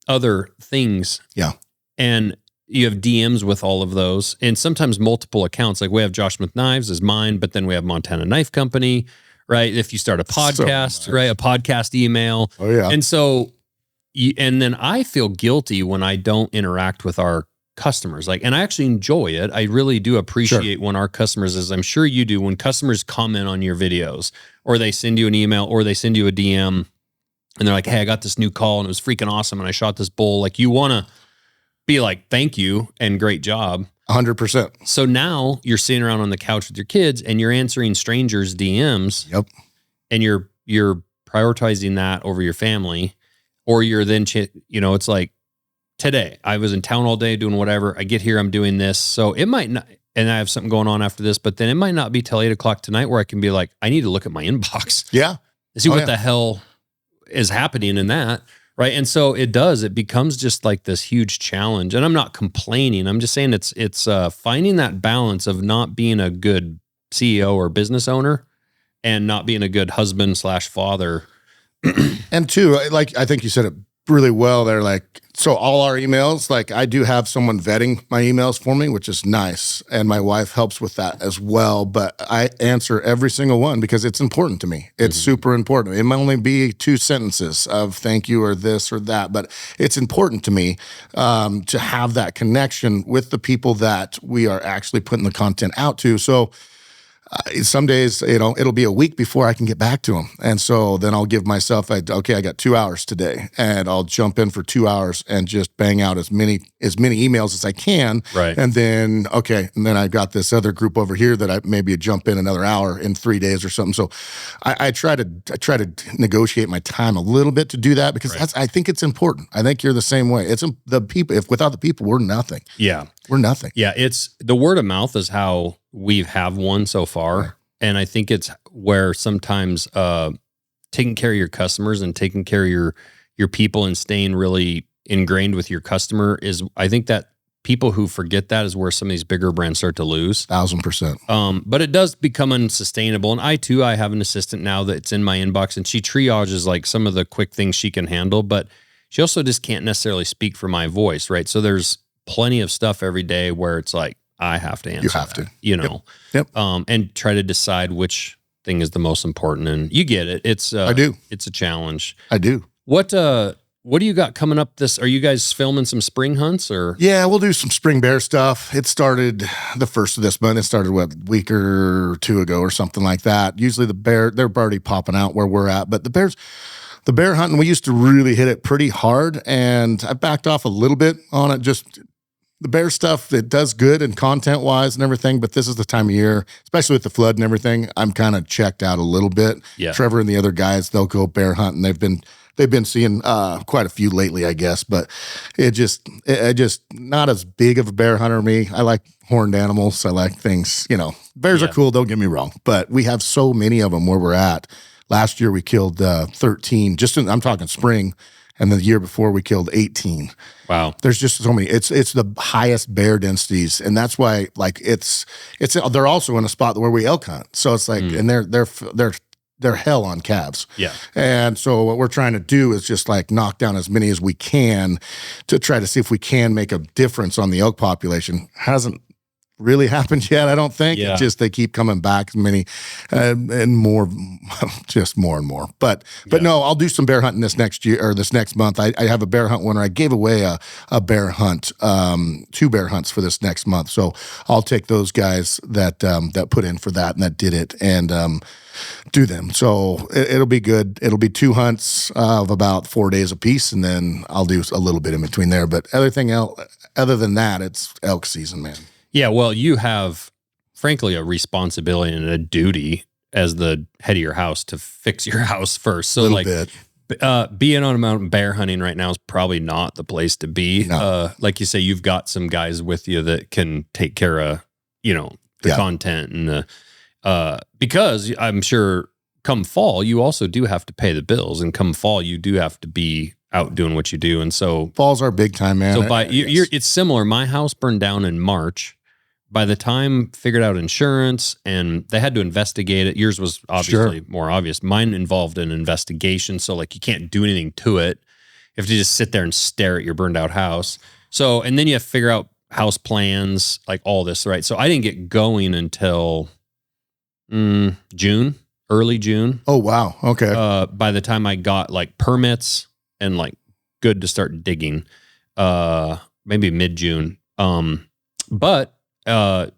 A: other things.
C: Yeah.
A: And you have DMs with all of those, and sometimes multiple accounts. Like we have Josh Smith Knives as mine, but then we have Montana Knife Company, right? If you start a podcast, right? A podcast email.
C: Oh yeah.
A: And so, and then I feel guilty when I don't interact with our customers. Like, and I actually enjoy it. I really do appreciate when our customers, as I'm sure you do, when customers comment on your videos or they send you an email or they send you a DM and they're like, hey, I got this new call and it was freaking awesome. And I shot this bull. Like you want to be like, thank you and great job.
C: 100%.
A: So now you're sitting around on the couch with your kids and you're answering strangers' DMs.
C: Yep.
A: And you're prioritizing that over your family, or you're then, it's like today I was in town all day doing whatever. I get here, I'm doing this. So it might not, and I have something going on after this, but then it might not be till 8:00 tonight where I can be like, I need to look at my inbox.
C: Yeah.
A: See what the hell is happening in that. Right. And so it becomes just like this huge challenge. And I'm not complaining. I'm just saying it's finding that balance of not being a good CEO or business owner and not being a good husband / father.
C: And two, like, I think you said it really well there. Like, so all our emails, like I do have someone vetting my emails for me, which is nice. And my wife helps with that as well. But I answer every single one because it's important to me. It's super important. It might only be 2 sentences of thank you or this or that, but it's important to me to have that connection with the people that we are actually putting the content out to. So some days, it'll be a week before I can get back to them. And so then I'll give myself, I got 2 hours today, and I'll jump in for 2 hours and just bang out as many emails as I can.
A: Right.
C: And then, and then I got this other group over here that I maybe jump in another hour in 3 days or something. So I try to negotiate my time a little bit to do that because I think it's important. I think you're the same way. It's the people, if without the people, we're nothing.
A: Yeah.
C: We're nothing.
A: Yeah. It's the word of mouth is how we have won so far. And I think it's where sometimes taking care of your customers and taking care of your people and staying really ingrained with your customer is, I think that people who forget that is where some of these bigger brands start to lose.
C: 1,000%.
A: But it does become unsustainable. And I have an assistant now that's in my inbox, and she triages like some of the quick things she can handle, but she also just can't necessarily speak for my voice, right? So there's plenty of stuff every day where it's like, I have to answer.
C: You have
A: that,
C: to,
A: you know,
C: Yep.
A: And try to decide which thing is the most important. And you get it. It's
C: I do.
A: It's a challenge.
C: I do.
A: What do you got coming up are you guys filming some spring hunts or?
C: Yeah, we'll do some spring bear stuff. It started the first of this month. It started a week or two ago or something like that. Usually they're already popping out where we're at, but the bear hunting, we used to really hit it pretty hard, and I backed off a little bit on it. Just the bear stuff, it does good and content wise and everything, but this is the time of year, especially with the flood and everything, I'm kind of checked out a little bit.
A: Yeah.
C: Trevor and the other guys, they'll go bear hunting. They've been seeing quite a few lately, I guess, but it just not as big of a bear hunter me. I like horned animals. I like things, bears are cool. Don't get me wrong, but we have so many of them where we're at. Last year we killed 13, I'm talking spring. And the year before we killed 18.
A: Wow.
C: There's just so many. It's the highest bear densities. And that's why they're also in a spot where we elk hunt. So it's like, and they're hell on calves.
A: Yeah.
C: And so what we're trying to do is just like knock down as many as we can to try to see if we can make a difference on the elk population. Hasn't really happened yet, I don't think.
A: Yeah.
C: It's just they keep coming back many and more, just more and more. But no, I'll do some bear hunting this next year or this next month. I have a bear hunt winner. I gave away a bear hunt, 2 bear hunts for this next month. So I'll take those guys that put in for that and that did it and do them. So it'll be good. It'll be 2 hunts of about 4 days apiece, and then I'll do a little bit in between there. But other than that, it's elk season, man.
A: Yeah, well, you have, frankly, a responsibility and a duty as the head of your house to fix your house first. So, being on a mountain bear hunting right now is probably not the place to be.
C: No.
A: Like you say, you've got some guys with you that can take care of, the content and because I'm sure come fall, you also do have to pay the bills, and come fall, you do have to be out doing what you do. And so
C: fall's our big time, man.
A: So it's similar. My house burned down in March. By the time figured out insurance and they had to investigate it, yours was obviously more obvious. Mine involved an investigation. So like you can't do anything to it. You have to just sit there and stare at your burned out house. So, and then you have to figure out house plans, like all this, right? So I didn't get going until June, early June.
C: Oh, wow. Okay.
A: By the time I got like permits and like good to start digging, maybe mid-June. But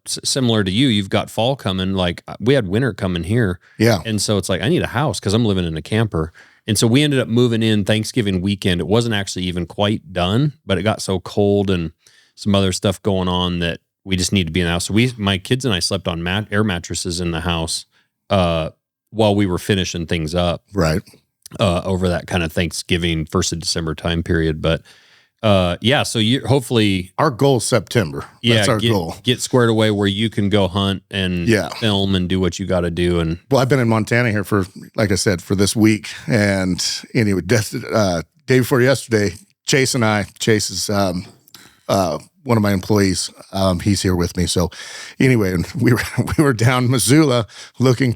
A: similar to you, you've got fall coming. Like we had winter coming here.
C: Yeah.
A: And so it's like, I need a house because I'm living in a camper. And so we ended up moving in Thanksgiving weekend. It wasn't actually even quite done, but it got so cold and some other stuff going on that we just need to be in the house. So my kids and I slept on air mattresses in the house while we were finishing things up.
C: Right.
A: Over that kind of Thanksgiving, 1st of December time period. But so you hopefully
C: our goal is September. That's our goal.
A: Get squared away where you can go hunt and film and do what you got to do. And
C: well, I've been in Montana here for, like I said, for this week. And anyway, day before yesterday, Chase is one of my employees. He's here with me. So anyway, and we were down Missoula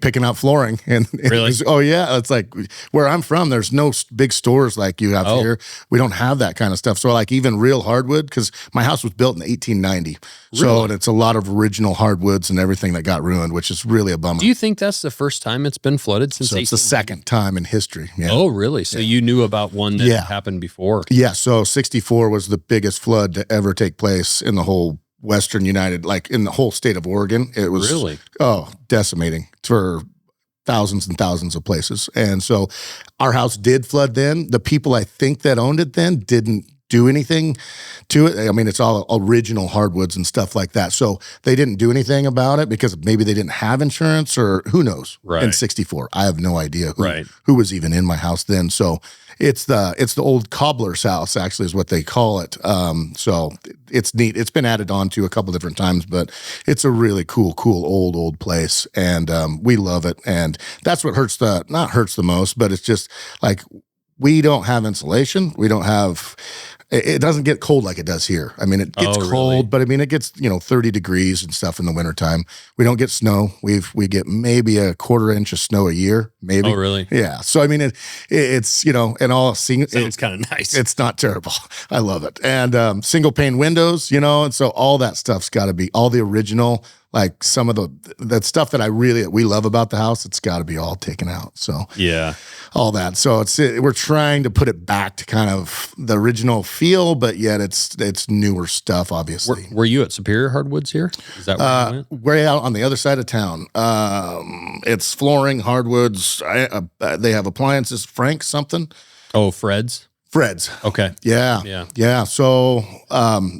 C: picking out flooring. And
A: really?
C: It's like where I'm from, there's no big stores like you have here. We don't have that kind of stuff. So like even real hardwood, because my house was built in 1890. Really? So and it's a lot of original hardwoods and everything that got ruined, which is really a bummer.
A: Do you think that's the first time it's been flooded since?
C: So it's the second time in history. Yeah.
A: Oh, really? So you knew about one that happened before? Yeah.
C: So 64 was the biggest flood to ever take place in the whole Western United, like in the whole state of Oregon. It was
A: really
C: decimating for thousands and thousands of places. And so our house did flood then. The people I think that owned it then didn't do anything to it. I mean, it's all original hardwoods and stuff like that. So they didn't do anything about it because maybe they didn't have insurance or who knows.
A: Right.
C: In 64, I have no idea who was even in my house then. So it's the old cobbler's house, actually, is what they call it. So it's neat. It's been added on to a couple different times, but it's a really cool old place, and we love it. And that's what hurts the most, but it's just like we don't have insulation. We don't have It doesn't get cold like it does here. I mean, it gets cold,
A: really?
C: but I mean, it gets, 30 degrees and stuff in the wintertime. We don't get snow. We get maybe a quarter inch of snow a year, maybe.
A: Oh, really?
C: Yeah. So, I mean, it's, and all
A: Sounds kind of nice.
C: it's not terrible. I love it. And single pane windows, and so all that stuff's got to be all the original, like some of that stuff that we love about the house. It's got to be all taken out. So
A: yeah,
C: all that. So we're trying to put it back to kind of the original feel, but yet it's newer stuff, obviously.
A: Were you at Superior Hardwoods here? Is that where you went?
C: Way out on the other side of town. It's flooring, hardwoods. They have appliances. Frank something.
A: Oh, Fred's. Okay.
C: Yeah. So,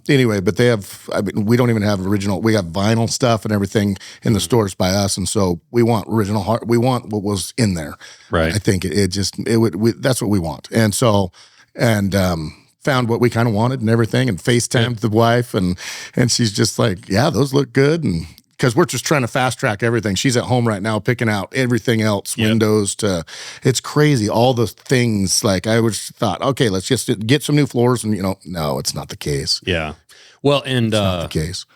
C: anyway, but they have, we don't even have original, we have vinyl stuff and everything in the stores by us. And so we want original we want what was in there.
A: Right.
C: I think that's what we want. And so, found what we kind of wanted and everything and FaceTimed the wife and she's just like, yeah, those look good. And because we're just trying to fast track everything. She's at home right now picking out everything else, windows to, it's crazy. All the things, like I was thought, okay, let's just get some new floors. And, no, it's not the case.
A: Yeah. Well, and
C: it's not the case.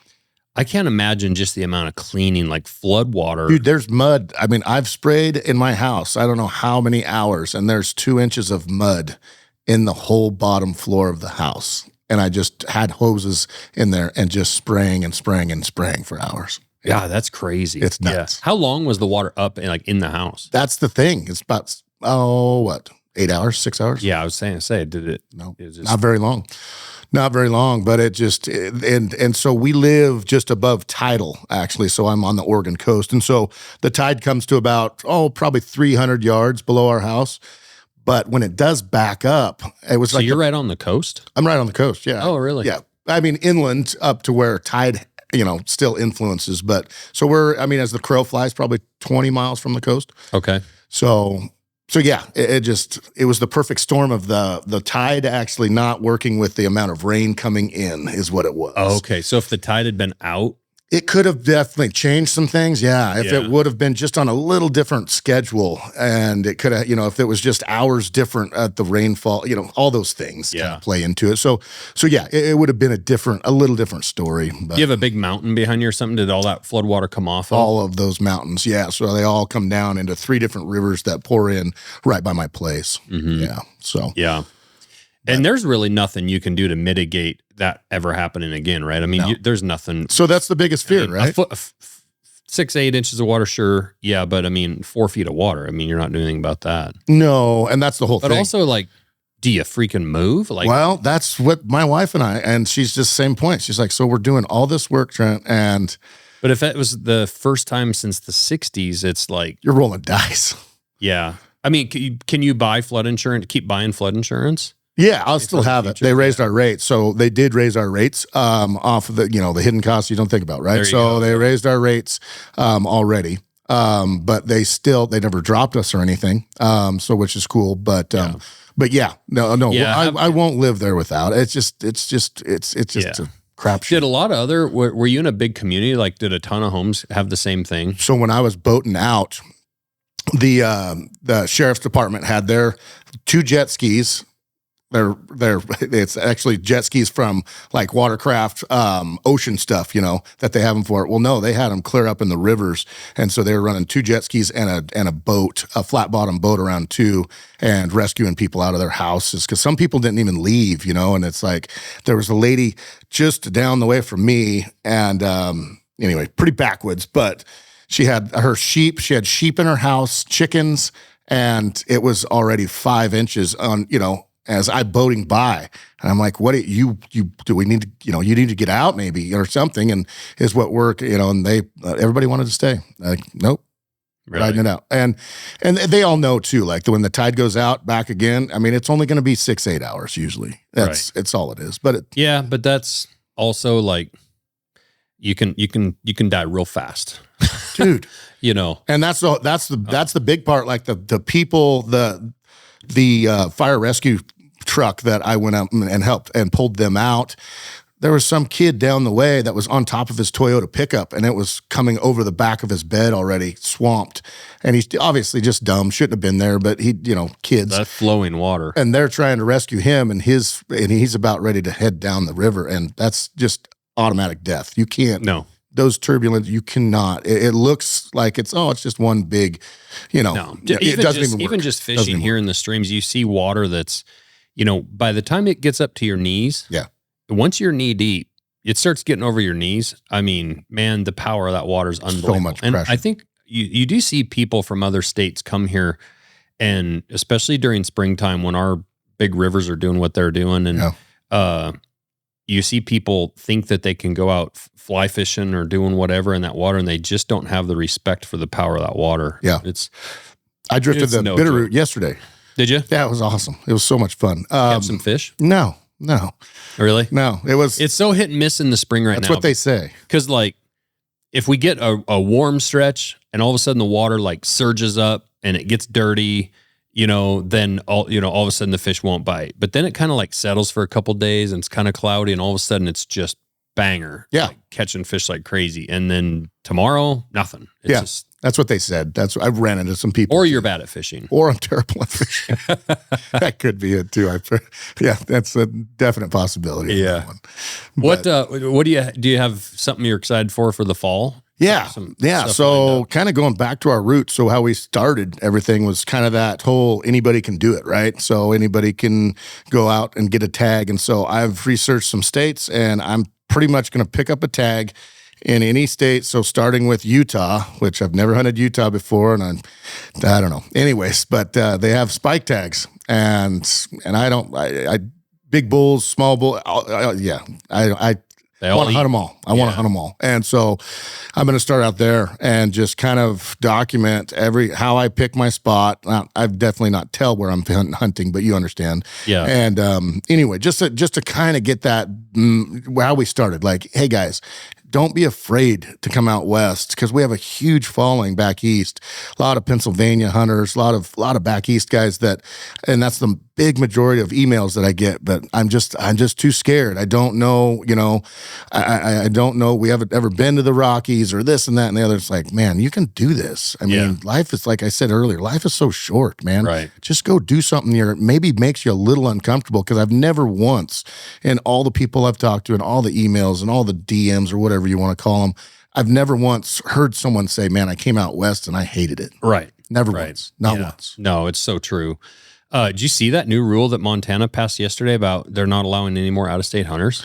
A: I can't imagine just the amount of cleaning, like flood water.
C: Dude, there's mud. I mean, I've sprayed in my house, I don't know how many hours, and there's 2 inches of mud in the whole bottom floor of the house. And I just had hoses in there and just spraying and spraying and spraying for hours.
A: Yeah, that's crazy.
C: It's nuts.
A: Yeah. How long was the water up in the house?
C: That's the thing. It's about 8 hours, 6 hours?
A: Yeah, I was saying, did it?
C: No, not very long. Not very long, but it just, and so we live just above tidal, actually. So I'm on the Oregon coast. And so the tide comes to about, probably 300 yards below our house. But when it does back up, it was
A: you're right on the coast?
C: I'm right on the coast, yeah.
A: Oh, really?
C: Yeah. I mean, inland up to where tide, still influences. But so as the crow flies, probably 20 miles from the coast.
A: Okay.
C: So yeah, it was the perfect storm of the tide actually not working with the amount of rain coming in is what it was.
A: Oh, okay. So if the tide had been out,
C: it could have definitely changed some things. Yeah. If it would have been just on a little different schedule and it could have, if it was just hours different at the rainfall, all those things kind of play into it. So yeah, it would have been a little different story. But
A: do you have a big mountain behind you or something? Did all that flood water come off?
C: All of those mountains. Yeah. So they all come down into 3 different rivers that pour in right by my place. Mm-hmm. Yeah. So,
A: yeah. And there's really nothing you can do to mitigate that ever happening again, right? I mean, there's nothing.
C: So that's the biggest fear, right?
A: 6-8 inches of water, sure. Yeah, but 4 feet of water. You're not doing anything about that.
C: No, and that's the whole thing.
A: But also, do you freaking move?
C: Well, that's what my wife and she's just same point. She's like, so we're doing all this work, Trent,
A: But if it was the first time since the 60s, it's like...
C: You're rolling dice.
A: Yeah. Can you buy flood insurance, keep buying flood insurance?
C: Yeah, I'll still have it. They raised our rates. So they did raise our rates off of the the hidden costs you don't think about, right? So they raised our rates already. But they never dropped us or anything. So which is cool. But yeah, no. Yeah, I won't live there without. It's just a crapshoot.
A: Did a lot of other were you in a big community? Did a ton of homes have the same thing?
C: So when I was boating out, the sheriff's department had their 2 jet skis. It's actually jet skis from watercraft, ocean stuff, that they have them for. Well, no, they had them clear up in the rivers. And so they were running 2 jet skis and a boat, a flat bottom boat around 2 and rescuing people out of their houses. Cause some people didn't even leave, and it's there was a lady just down the way from me and, anyway, pretty backwoods, but she had her sheep. She had sheep in her house, chickens, and it was already 5 inches on, as I boating by, and I'm like, what do we need to, you need to get out maybe or something. And is what work, and they, everybody wanted to stay. Nope. Really? Riding it out. And they all know too, when the tide goes out back again, it's only going to be 6-8 hours usually. It's all it is. But
A: but that's also you can die real fast.
C: Dude,
A: and
C: that's the big part. The people, the fire rescue truck that I went out and helped and pulled them out. there was some kid down the way that was on top of his Toyota pickup, and it was coming over the back of his bed already, swamped. And he's obviously just dumb, shouldn't have been there, but kids.
A: That's flowing water.
C: And they're trying to rescue him, and he's about ready to head down the river, and that's just automatic death. You can't.
A: No.
C: Those turbulence, you cannot. It looks like it's just one big,
A: No.
C: it doesn't even work.
A: Even just fishing here in the streams, you see water that's, by the time it gets up to your knees.
C: Yeah.
A: Once you're knee deep, it starts getting over your knees. I mean, man, the power of that water is unbelievable.
C: So much
A: and
C: pressure.
A: I think you do see people from other states come here, and especially during springtime when our big rivers are doing what they're doing, and you see people think that they can go out fly fishing or doing whatever in that water, and they just don't have the respect for the power of that water.
C: Yeah. I drifted the Bitterroot yesterday.
A: Did you?
C: Yeah, it was awesome. It was so much fun.
A: Have some fish?
C: No.
A: Really?
C: No.
A: It's so hit and miss in the spring right now.
C: That's what they say.
A: Because if we get a warm stretch and all of a sudden the water surges up and it gets dirty, then all of a sudden the fish won't bite. But then it kind of settles for a couple days and it's kind of cloudy, and all of a sudden it's just banger.
C: Yeah.
A: Catching fish like crazy. And then tomorrow, nothing. It's
C: that's what they said. I've ran into some people.
A: Or you're bad at fishing.
C: Or I'm terrible at fishing. That could be it too. That's a definite possibility.
A: Yeah. What do you have something you're excited for the fall?
C: Yeah. So kind of going back to our roots. So how we started everything was kind of that whole anybody can do it, right? So anybody can go out and get a tag. And so I've researched some states, and I'm pretty much going to pick up a tag in any state. So starting with Utah, which I've never hunted Utah before, and I don't know. Anyways, but they have spike tags, and I big bulls, small bull. I want to hunt them all. I want to hunt them all. And so I'm going to start out there and just kind of document how I pick my spot. I've definitely not tell where I'm hunting, but you understand.
A: Yeah.
C: And anyway, just to kind of get that how we started. Hey guys, don't be afraid to come out west, because we have a huge following back east. A lot of Pennsylvania hunters, a lot of back east guys and that's the big majority of emails that I get. But I'm just too scared. I don't know. I don't know. We haven't ever been to the Rockies or this and that and the other. It's man, you can do this. I mean, life is, like I said earlier, life is so short, man.
A: Right.
C: Just go do something maybe makes you a little uncomfortable, because I've never once, in all the people I've talked to and all the emails and all the DMs or whatever you want to call them, I've never once heard someone say, man, I came out west and I hated it.
A: Right.
C: Never once. Not once.
A: No, it's so true. Did you see that new rule that Montana passed yesterday about they're not allowing any more out-of-state hunters?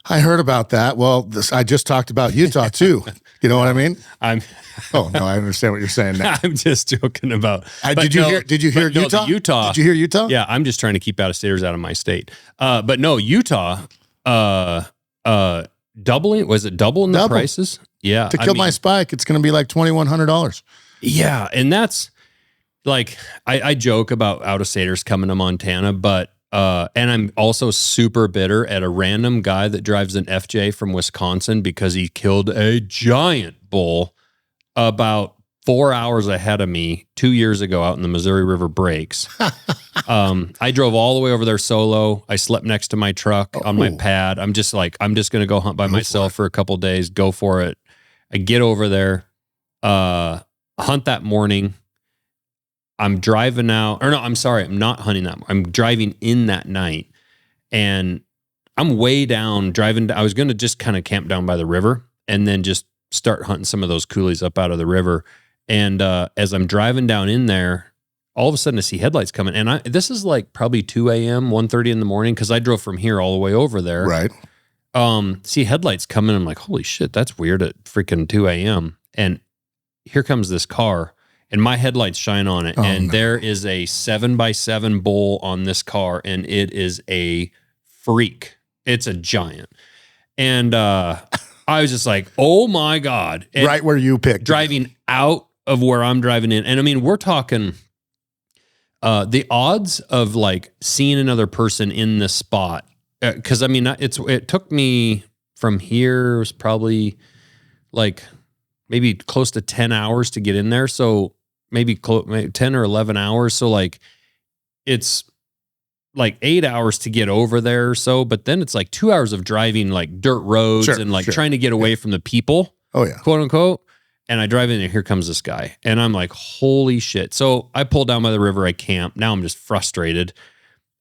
C: I heard about that. Well, I just talked about Utah too. You know what I mean? Oh no, I understand what you're saying now.
A: I'm just joking about.
C: Did you hear Utah?
A: Utah.
C: Did you hear Utah?
A: Yeah, I'm just trying to keep out-of-staters out of my state. But no, Utah. Doubling? Was it doubling the prices? Yeah.
C: To kill my spike, it's going to be like $2,100.
A: Yeah, and that's I joke about out-of-staters coming to Montana, but and I'm also super bitter at a random guy that drives an FJ from Wisconsin because he killed a giant bull about 4 hours ahead of me 2 years ago out in the Missouri River breaks. I drove all the way over there solo. I slept next to my truck on my pad. I'm just going to go hunt by myself for a couple of days, go for it. I get over there, hunt that morning. I'm driving out, or no, I'm sorry, I'm not hunting that. I'm driving in that night, and I'm way down driving. I was going to just kind of camp down by the river and then just start hunting some of those coulees up out of the river. And as I'm driving down in there, all of a sudden I see headlights coming. And this is probably 2 a.m., 1:30 in the morning, because I drove from here all the way over there.
C: Right.
A: See headlights coming. I'm like, holy shit, that's weird at freaking 2 a.m. And here comes this car, and my headlights shine on it. There is a 7x7 bull on this car, and it is a freak. It's a giant. And I was just like, oh my God. And
C: right where you picked.
A: Driving out of where I'm driving in. And I mean, we're talking the odds of seeing another person in this spot. Cause I mean, it took me from here, it was probably maybe close to 10 hours to get in there. So maybe 10 or 11 hours. So it's like 8 hours to get over there or so, but then it's like 2 hours of driving like dirt roads and like trying to get away from the people.
C: Oh yeah.
A: Quote unquote. And I drive in and here comes this guy. And I'm like, holy shit. So I pull down by the river, I camp. Now I'm just frustrated.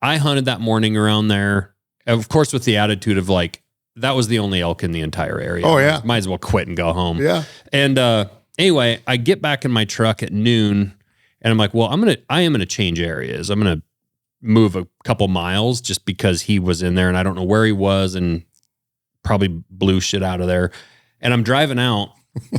A: I hunted that morning around there, of course, with the attitude of like, that was the only elk in the entire area.
C: Oh yeah.
A: Might as well quit and go home.
C: Yeah.
A: And anyway, I get back in my truck at noon and I'm like, well, I am going to change areas. I'm going to move a couple miles just because he was in there and I don't know where he was and probably blew shit out of there. And I'm driving out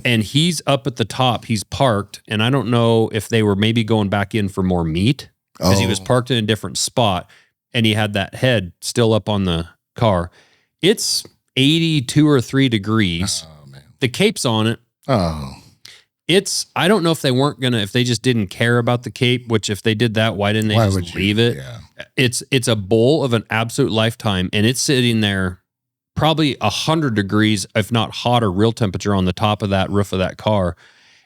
A: and he's up at the top. He's parked. And I don't know if they were maybe going back in for more meat because he was parked in a different spot and he had that head still up on the car. It's 82 or 3 degrees.
C: Oh, man.
A: The cape's on it.
C: Oh.
A: I don't know if if they just didn't care about the cape, which if they did that, why didn't they just leave it?
C: Yeah.
A: It's a bull of an absolute lifetime and it's sitting there probably 100 degrees, if not hotter, real temperature on the top of that roof of that car.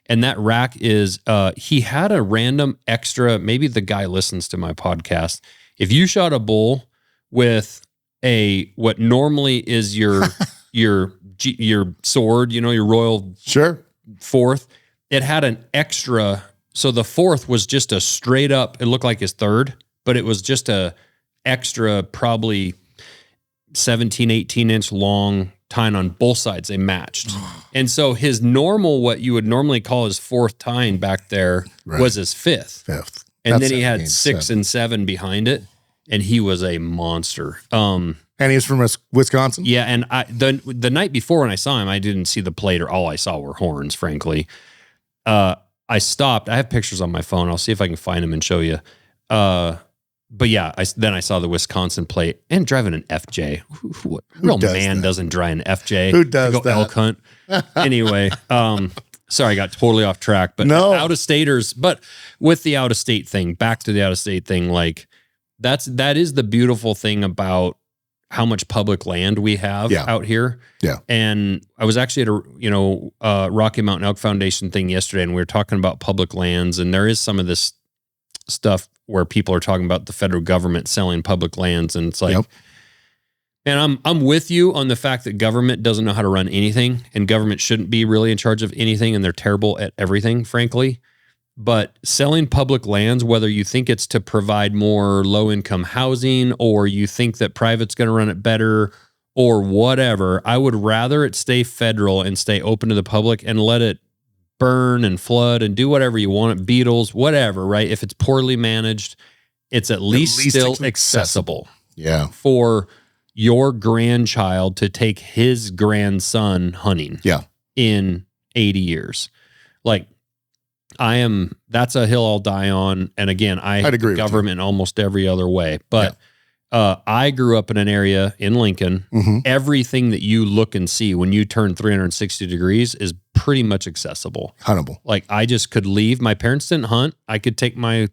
A: And that rack is, he had a random extra, maybe the guy listens to my podcast. If you shot a bull with what normally is your sword, your royal fourth, it had an extra. So the fourth was just a straight up, it looked like his third, but it was just a extra, probably 17, 18 inch long tine on both sides. They matched. And so his normal, what you would normally call his fourth tine back there was his fifth. And then he had 6 and 7 behind it. And he was a monster.
C: And he's from Wisconsin?
A: Yeah, and the night before when I saw him, I didn't see the plate, or all I saw were horns, frankly. I stopped. I have pictures on my phone. I'll see if I can find them and show you. But yeah, then I saw the Wisconsin plate and driving an FJ. What real man doesn't drive an FJ?
C: Who does that?
A: Elk hunt. Anyway, sorry, I got totally off track. But out-of-staters, but with the out-of-state thing, back to the out-of-state thing, like that is the beautiful thing about how much public land we have out here.
C: Yeah.
A: And I was actually at a Rocky Mountain Elk Foundation thing yesterday, and we were talking about public lands, and there is some of this stuff where people are talking about the federal government selling public lands, and it's like, and I'm with you on the fact that government doesn't know how to run anything, and government shouldn't be really in charge of anything, and they're terrible at everything, frankly. But selling public lands, whether you think it's to provide more low-income housing or you think that private's going to run it better or whatever, I would rather it stay federal and stay open to the public and let it burn and flood and do whatever you want, beetles, whatever, right? If it's poorly managed, it's at least still accessible.
C: Yeah.
A: For your grandchild to take his grandson hunting.
C: Yeah.
A: In 80 years. Like, that's a hill I'll die on. And again, I'd agree with government in almost every other way. But I grew up in an area in Lincoln. Mm-hmm. Everything that you look and see when you turn 360 degrees is pretty much accessible.
C: Huntable.
A: Like, I just could leave. My parents didn't hunt. I could take my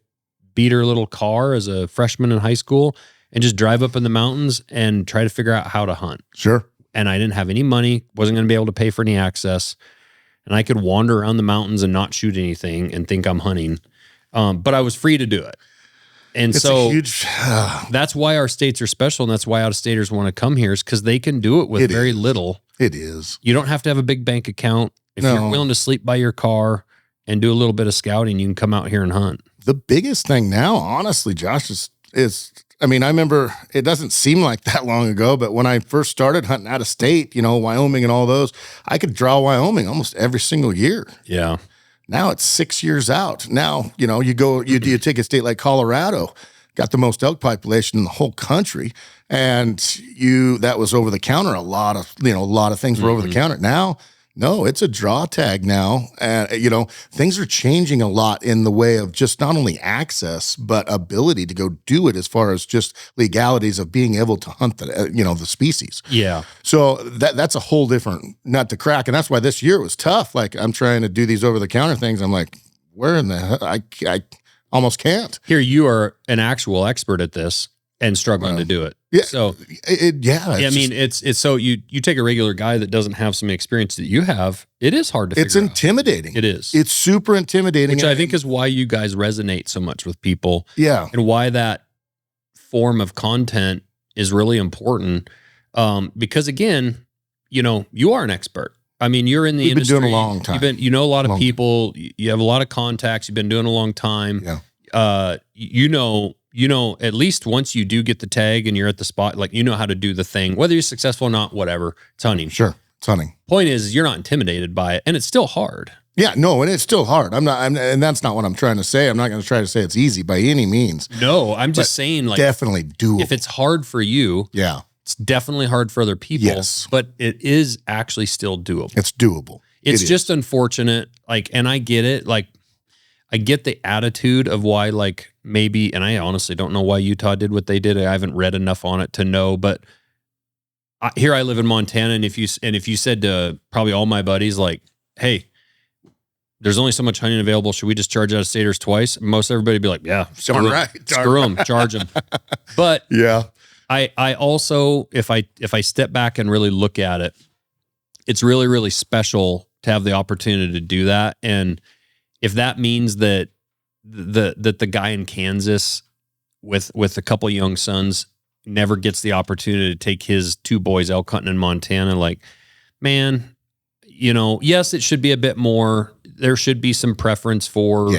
A: beater little car as a freshman in high school and just drive up in the mountains and try to figure out how to hunt.
C: Sure.
A: And I didn't have any money, wasn't going to be able to pay for any access. And I could wander around the mountains and not shoot anything and think I'm hunting. But I was free to do it. And it's so that's why our states are special. And that's why out-of-staters want to come here, is because they can do it with very little.
C: It is.
A: You don't have to have a big bank account. If you're willing to sleep by your car and do a little bit of scouting, you can come out here and hunt.
C: The biggest thing now, honestly, Josh, is I mean, I remember, it doesn't seem like that long ago, but when I first started hunting out of state, Wyoming and all those, I could draw Wyoming almost every single year.
A: Yeah.
C: Now it's 6 years out. Now, you take a state like Colorado, got the most elk population in the whole country, and that was over the counter. A lot of things were over the counter. Now, no, it's a draw tag now. And, things are changing a lot in the way of just not only access, but ability to go do it, as far as just legalities of being able to hunt the species.
A: Yeah.
C: So that's a whole different nut to crack. And that's why this year was tough. Like, I'm trying to do these over the counter things. I'm like, where in the hell? I almost can't.
A: Here, you are an actual expert at this and struggling to do it.
C: Yeah.
A: So it's so you take a regular guy that doesn't have some experience that you have, it is hard to figure out.
C: It's intimidating.
A: It is.
C: It's super intimidating.
A: Which I think is why you guys resonate so much with people.
C: Yeah.
A: And why that form of content is really important. Because again, you are an expert. I mean, you're in the industry.
C: You've been doing a long time.
A: You know a lot of people. You have a lot of contacts. You've been doing a long time.
C: Yeah.
A: At least once you do get the tag and you're at the spot, like, how to do the thing, whether you're successful or not, whatever. It's hunting.
C: Sure. It's hunting.
A: Point is, you're not intimidated by it, and it's still hard.
C: Yeah, no, and it's still hard. And that's not what I'm trying to say. I'm not going to try to say it's easy by any means.
A: No, I'm just saying, like,
C: definitely doable.
A: If it's hard for you,
C: yeah,
A: it's definitely hard for other people.
C: Yes,
A: but it is actually still doable.
C: It's doable.
A: It's just unfortunate, like, and I get it. Like, I get the attitude of why, like, maybe, and I honestly don't know why Utah did what they did. I haven't read enough on it to know, but here I live in Montana, and if you said to probably all my buddies, like, hey, there's only so much hunting available, should we just charge out of staters twice? Most everybody would be like, yeah, screw them, charge them. But
C: yeah,
A: I also, if I step back and really look at it, it's really, really special to have the opportunity to do that. And if that means that the guy in Kansas with a couple of young sons never gets the opportunity to take his two boys elk hunting in Montana, like, man, yes, it should be a bit more. There should be some preference for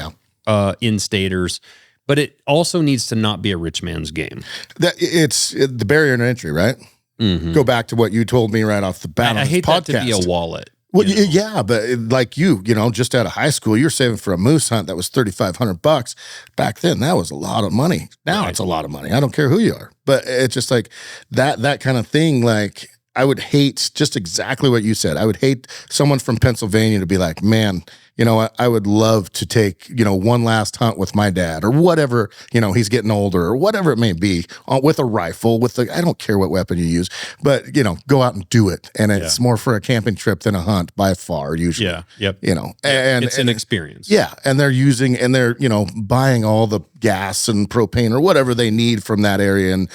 A: in-staters, but it also needs to not be a rich man's game.
C: It's the barrier to entry, right? Mm-hmm. Go back to what you told me right off the bat.
A: I hate
C: podcast.
A: That to be a wallet.
C: Well, yeah, but like just out of high school, you're saving for a moose hunt that was $3,500. Back then, that was a lot of money. Now it's a lot of money. I don't care who you are, but it's just like that kind of thing. Like, I would hate just exactly what you said. I would hate someone from Pennsylvania to be like, man, I would love to take, one last hunt with my dad or whatever, he's getting older or whatever it may be, with a rifle, I don't care what weapon you use, but, go out and do it. And it's more for a camping trip than a hunt by far, usually.
A: Yeah. Yep.
C: And
A: it's an experience.
C: Yeah. And they're buying all the gas and propane or whatever they need from that area and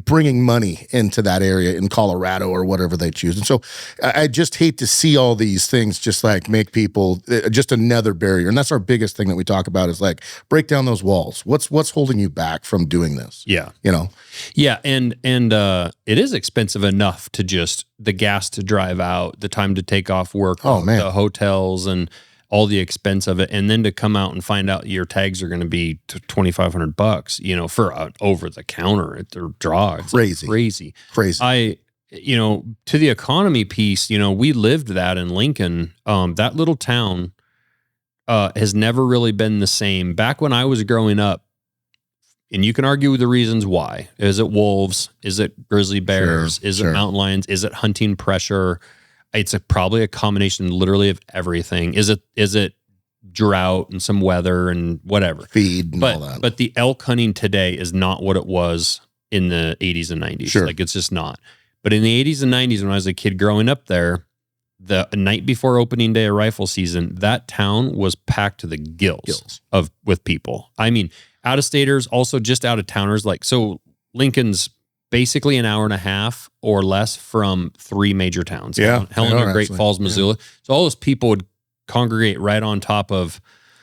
C: bringing money into that area in Colorado or whatever they choose. And so I just hate to see all these things just like make people just another barrier. And that's our biggest thing that we talk about is like, break down those walls. What's holding you back from doing this?
A: Yeah.
C: Yeah.
A: And it is expensive enough to just the gas to drive out, the time to take off work, the hotels and all the expense of it. And then to come out and find out your tags are going to be $2,500, for an over the counter at their draw. It's crazy. To the economy piece, we lived that in Lincoln. That little town has never really been the same. Back when I was growing up, and you can argue with the reasons why. Is it wolves? Is it grizzly bears? Is it mountain lions? Is it hunting pressure? It's probably a combination literally of everything. Is it drought and some weather and whatever?
C: Feed and all that.
A: But the elk hunting today is not what it was in the 80s and 90s.
C: Sure.
A: Like, it's just not. But in the 80s and 90s, when I was a kid growing up there, the night before opening day of rifle season, that town was packed to the gills with people. I mean, out-of-staters, also just out-of-towners. Like, so Lincoln's basically an hour and a half or less from three major towns.
C: Yeah.
A: Helena, Great Falls, Missoula. Yeah. So all those people would congregate right on top of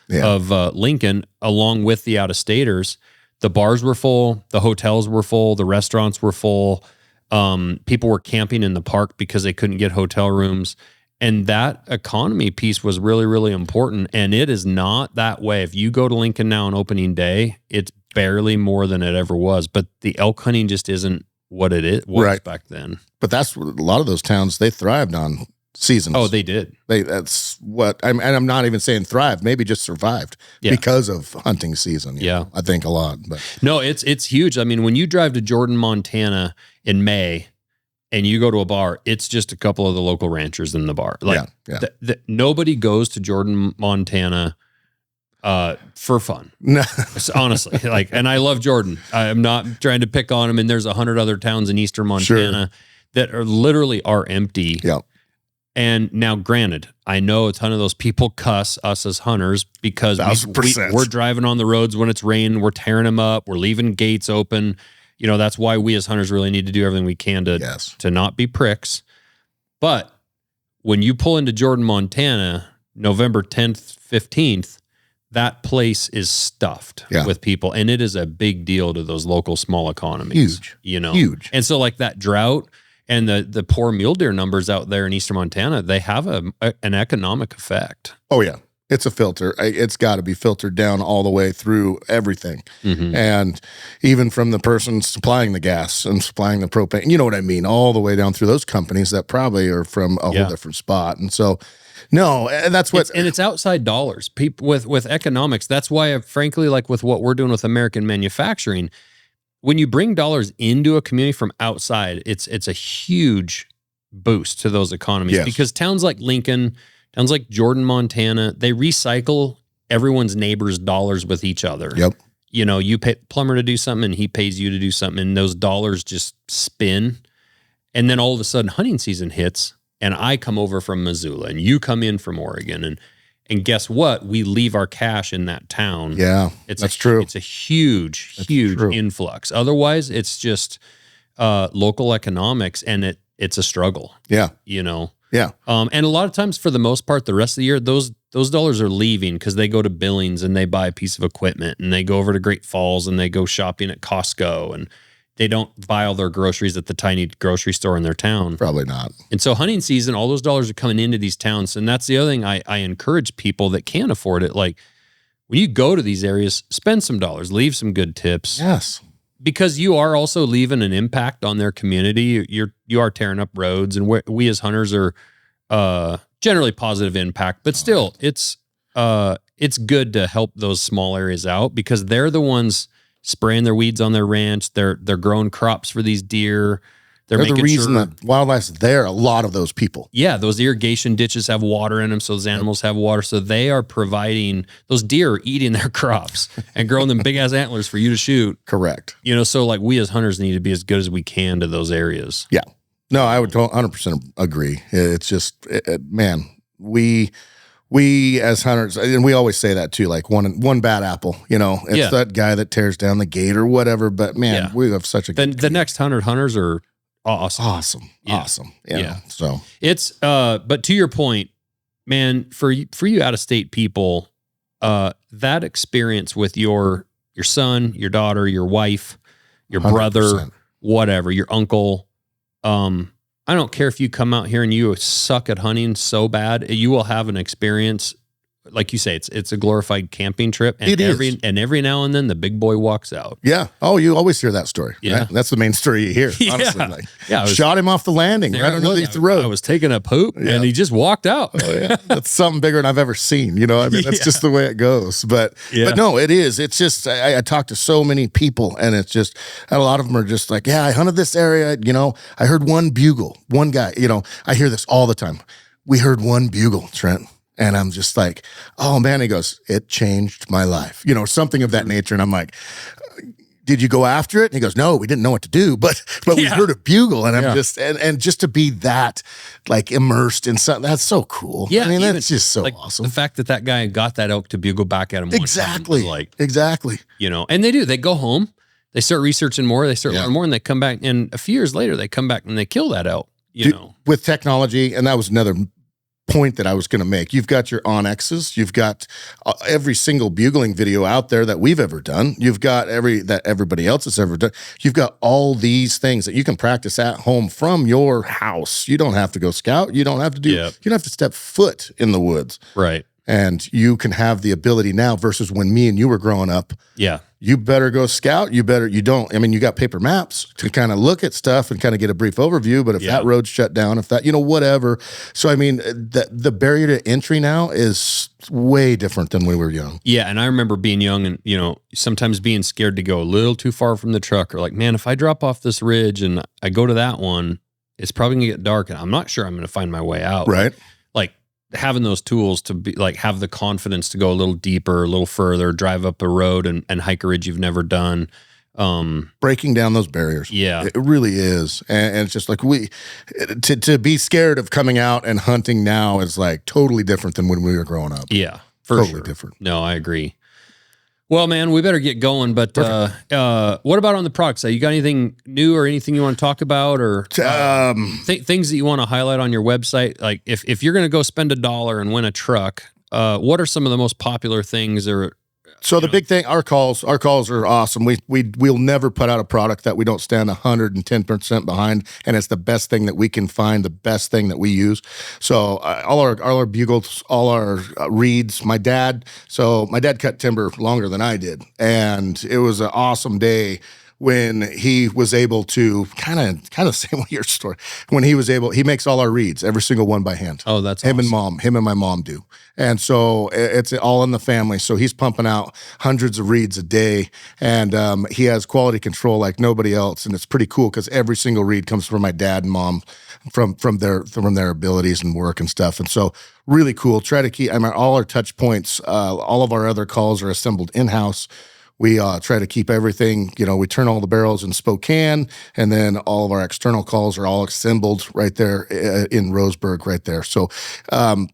A: Lincoln, along with the out-of-staters. The bars were full. The hotels were full. The restaurants were full. People were camping in the park because they couldn't get hotel rooms. And that economy piece was really, really important. And it is not that way. If you go to Lincoln now on opening day, it's barely more than it ever was. But the elk hunting just isn't what it was back then.
C: But that's a lot of those towns, they thrived on seasons.
A: Oh, they did.
C: That's what I'm not even saying thrived, maybe just survived because of hunting season. I think a lot. But
A: no, it's huge. I mean, when you drive to Jordan, Montana in May and you go to a bar, it's just a couple of the local ranchers in the bar. Like, nobody goes to Jordan, Montana for fun. No. Honestly. Like, and I love Jordan. I'm not trying to pick on him. And there's 100 other towns in eastern Montana that are literally empty.
C: Yeah.
A: And now, granted, I know a ton of those people cuss us as hunters because we're driving on the roads when it's raining, we're tearing them up, we're leaving gates open. That's why we as hunters really need to do everything we can to not be pricks. But when you pull into Jordan, Montana, November 10th, 15th, that place is stuffed with people, and it is a big deal to those local small economies.
C: Huge,
A: huge. And so like that drought and the poor mule deer numbers out there in eastern Montana, they have an economic effect.
C: Oh yeah. It's a filter. It's got to be filtered down all the way through everything. And even from the person supplying the gas and supplying the propane, you know what I mean? All the way down through those companies that probably are from a whole different spot. And so, no, and that's what...
A: it's outside dollars. People with economics, that's why, frankly, like with what we're doing with American manufacturing, when you bring dollars into a community from outside, it's a huge boost to those economies. Because towns like Lincoln... Towns like Jordan, Montana, they recycle everyone's neighbor's dollars with each other. You pay plumber to do something and he pays you to do something, and those dollars just spin. And then all of a sudden hunting season hits and I come over from Missoula and you come in from Oregon, and guess what? We leave our cash in that town.
C: That's true.
A: It's a huge influx. Otherwise, it's just local economics, and it's a struggle. And a lot of times, for the most part, the rest of the year, those dollars are leaving because they go to Billings and they buy a piece of equipment, and they go over to Great Falls and they go shopping at Costco, and they don't buy all their groceries at the tiny grocery store in their town.
C: Probably not.
A: And so hunting season, all those dollars are coming into these towns. And that's the other thing I encourage people that can't afford it. Like, when you go to these areas, spend some dollars, leave some good tips. Because you are also leaving an impact on their community. You are tearing up roads, and we as hunters are generally positive impact, but still it's good to help those small areas out, because they're the ones spraying their weeds on their ranch. They're growing crops for these deer. They're
C: the reason that wildlife's there. A lot of those people.
A: Those irrigation ditches have water in them, so those animals have water. So they are providing, those deer are eating their crops and growing them big ass antlers for you to shoot.
C: Correct.
A: So like we as hunters need to be as good as we can to those areas.
C: No, I would 100% agree. It's just, man, we as hunters, and we always say that too, like one bad apple, it's that guy that tears down the gate or whatever. But man, we have such a good
A: the next 100 hunters are awesome.
C: Awesome. So
A: it's, but to your point, man, for you out of state people, that experience with your son, your daughter, your wife, your 100%. Brother, whatever, your uncle, I don't care if you come out here and you suck at hunting so bad, you will have an experience. Like you say, it's a glorified camping trip. And every now and then the big boy walks out.
C: Oh, you always hear that story. Right? That's the main story you hear, honestly. Shot him off the landing right underneath the road.
A: I was taking a poop and he just walked out.
C: That's something bigger than I've ever seen. That's just the way it goes. But no, it is. It's just, I talked to so many people, and it's just, a lot of them are just like, I hunted this area. I heard one bugle, one guy, I hear this all the time. We heard one bugle, Trent. And I'm just like, oh man, he goes, it changed my life, something of that nature. And I'm like, did you go after it? And he goes, no, we didn't know what to do, but we heard a bugle. And I'm just, and just to be that like immersed in something, that's so cool. I mean, that's just so awesome.
A: The fact that guy got that elk to bugle back at him.
C: Exactly. Exactly.
A: And they go home, they start researching more, they start learning more, and they come back. And a few years later, they come back and they kill that elk,
C: with technology. And that was another point that I was going to make. You've got your Onyxes, you've got every single bugling video out there that we've ever done. You've got that everybody else has ever done. You've got all these things that you can practice at home from your house. You don't have to go scout. You don't have to do, you don't have to step foot in the woods.
A: Right.
C: And you can have the ability now versus when me and you were growing up. You better go scout. You don't. I mean, you got paper maps to kind of look at stuff and kind of get a brief overview. But if that road's shut down, if that, whatever. So, I mean, the barrier to entry now is way different than when we were young.
A: And I remember being young and, sometimes being scared to go a little too far from the truck, or like, man, if I drop off this ridge and I go to that one, it's probably gonna get dark and I'm not sure I'm going to find my way out.
C: Right.
A: Like, having those tools to be like, have the confidence to go a little deeper, a little further, drive up a road and hike a ridge you've never done.
C: Breaking down those barriers.
A: It
C: really is. And it's just like to be scared of coming out and hunting now is like totally different than when we were growing up.
A: Totally
C: different.
A: No, I agree. Well, man, we better get going, but what about on the product side? You got anything new or anything you want to talk about, or things that you want to highlight on your website? Like if you're going to go spend $1 and win a truck, what are some of the most popular things or
C: So the big thing, our calls are awesome. We'll never put out a product that we don't stand 110% behind, and it's the best thing that we can find, the best thing that we use. So all our bugles, all our reeds. My dad cut timber longer than I did, and it was an awesome day when he was able to kind of same with your story. When he makes all our reeds, every single one by hand.
A: Oh, that's
C: him
A: awesome.
C: Him and my mom do. And so it's all in the family. So he's pumping out hundreds of reeds a day, and he has quality control like nobody else. And it's pretty cool because every single reed comes from my dad and mom, from their abilities and work and stuff. And so really cool. Try to keep. All our touch points, all of our other calls are assembled in house. We try to keep everything, we turn all the barrels in Spokane, and then all of our external calls are all assembled right there in Roseburg right there. So I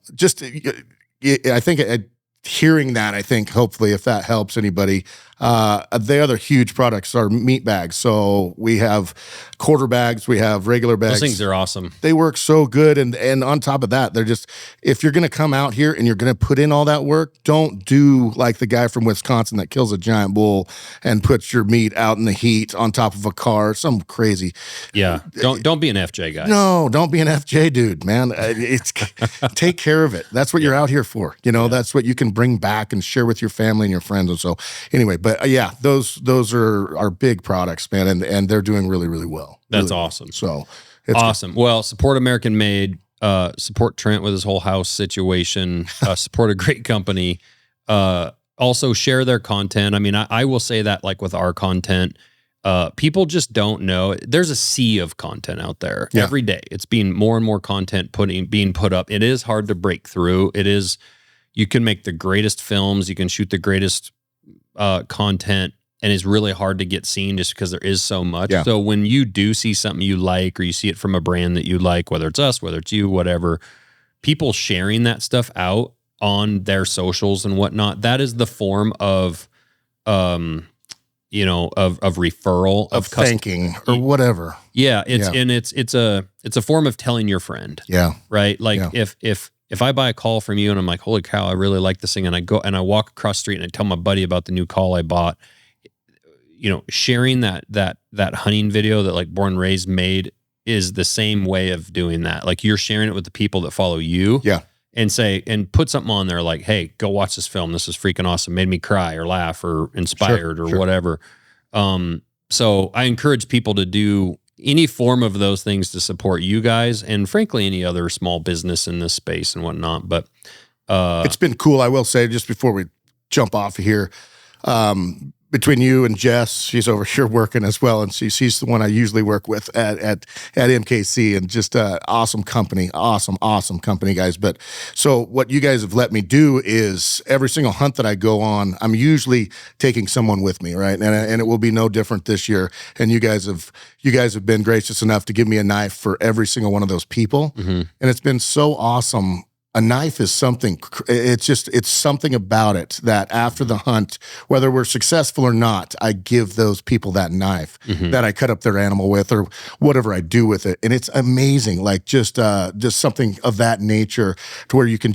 C: think hearing that, I think hopefully if that helps anybody, the other huge products are meat bags. So we have quarter bags, we have regular bags.
A: Those things are awesome.
C: They work so good. And on top of that, they're just, if you're going to come out here and you're going to put in all that work, don't do like the guy from Wisconsin that kills a giant bull and puts your meat out in the heat on top of a car, some crazy.
A: Yeah. Don't be an FJ guy.
C: No, don't be an FJ dude, man. It's take care of it. That's what you're out here for. That's what you can bring back and share with your family and your friends. And so anyway, but yeah, those are our big products, man. And they're doing really, really well.
A: That's
C: really
A: awesome.
C: Well. So
A: it's awesome. Good. Well, support American made, support Trent with his whole house situation, support a great company, also share their content. I mean, I will say that like with our content, people just don't know. There's a sea of content out there every day. It's being more and more content being put up. It is hard to break through. You can make the greatest films, you can shoot the greatest content, and it's really hard to get seen just because there is so much. Yeah. So when you do see something you like, or you see it from a brand that you like, whether it's us, whether it's you, whatever, people sharing that stuff out on their socials and whatnot, that is the form of, of referral,
C: of thanking or whatever.
A: Yeah. It's a form of telling your friend.
C: Yeah.
A: Right. Like if I buy a call from you and I'm like, holy cow, I really like this thing, and I go and I walk across the street and I tell my buddy about the new call I bought, sharing that hunting video that like Born and Raised made is the same way of doing that. Like you're sharing it with the people that follow you.
C: Yeah.
A: And put something on there like, hey, go watch this film. This is freaking awesome. Made me cry or laugh or inspired or whatever. So I encourage people to do any form of those things to support you guys, and frankly, any other small business in this space and whatnot. But it's been cool. I will say, just before we jump off of here, between you and Jess, she's over here working as well, and she's the one I usually work with at MKC, and just awesome company, awesome company, guys. But so what you guys have let me do is every single hunt that I go on, I'm usually taking someone with me, right? And it will be no different this year. And you guys have been gracious enough to give me a knife for every single one of those people, and it's been so awesome. A knife is something, it's something about it that after the hunt, whether we're successful or not, I give those people that knife that I cut up their animal with or whatever I do with it. And it's amazing, like just something of that nature to where you can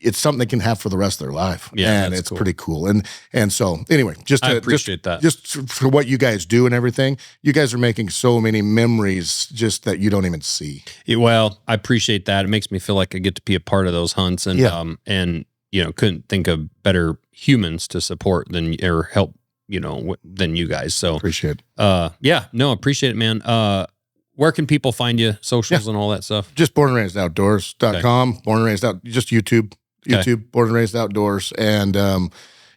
A: it's something they can have for the rest of their life. Yeah, and it's cool. Pretty cool. And so anyway, I appreciate that. Just for what you guys do and everything, you guys are making so many memories just that you don't even see. Well, I appreciate that. It makes me feel like I get to be a part of those hunts, and couldn't think of better humans to support than or help, than you guys. So
C: appreciate it.
A: Appreciate it, man. Where can people find you, socials and all that stuff?
C: Just bornandraisedoutdoors.com,
A: okay.
C: Born and Raised Out, just YouTube, Born and Raised Outdoors. And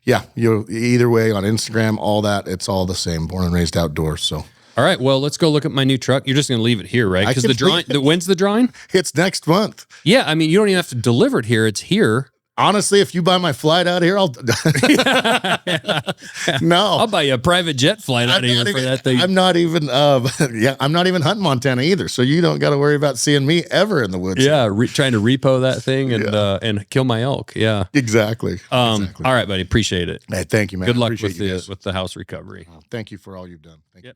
C: you either way on Instagram, all that, it's all the same, Born and Raised Outdoors. So.
A: All right, well, let's go look at my new truck. You're just going to leave it here, right? Because when's the drawing?
C: It's next month.
A: Yeah, I mean, you don't even have to deliver it here. It's here.
C: Honestly, if you buy my flight out here, I'll
A: I'll buy you a private jet flight out of here for that thing.
C: I'm not even hunting Montana either, so you don't got to worry about seeing me ever in the woods.
A: Yeah, trying to repo that thing and kill my elk. Yeah,
C: exactly.
A: All right, buddy, appreciate it.
C: Hey, thank you, man.
A: Good luck with the house recovery.
C: Thank you for all you've done. Thank you.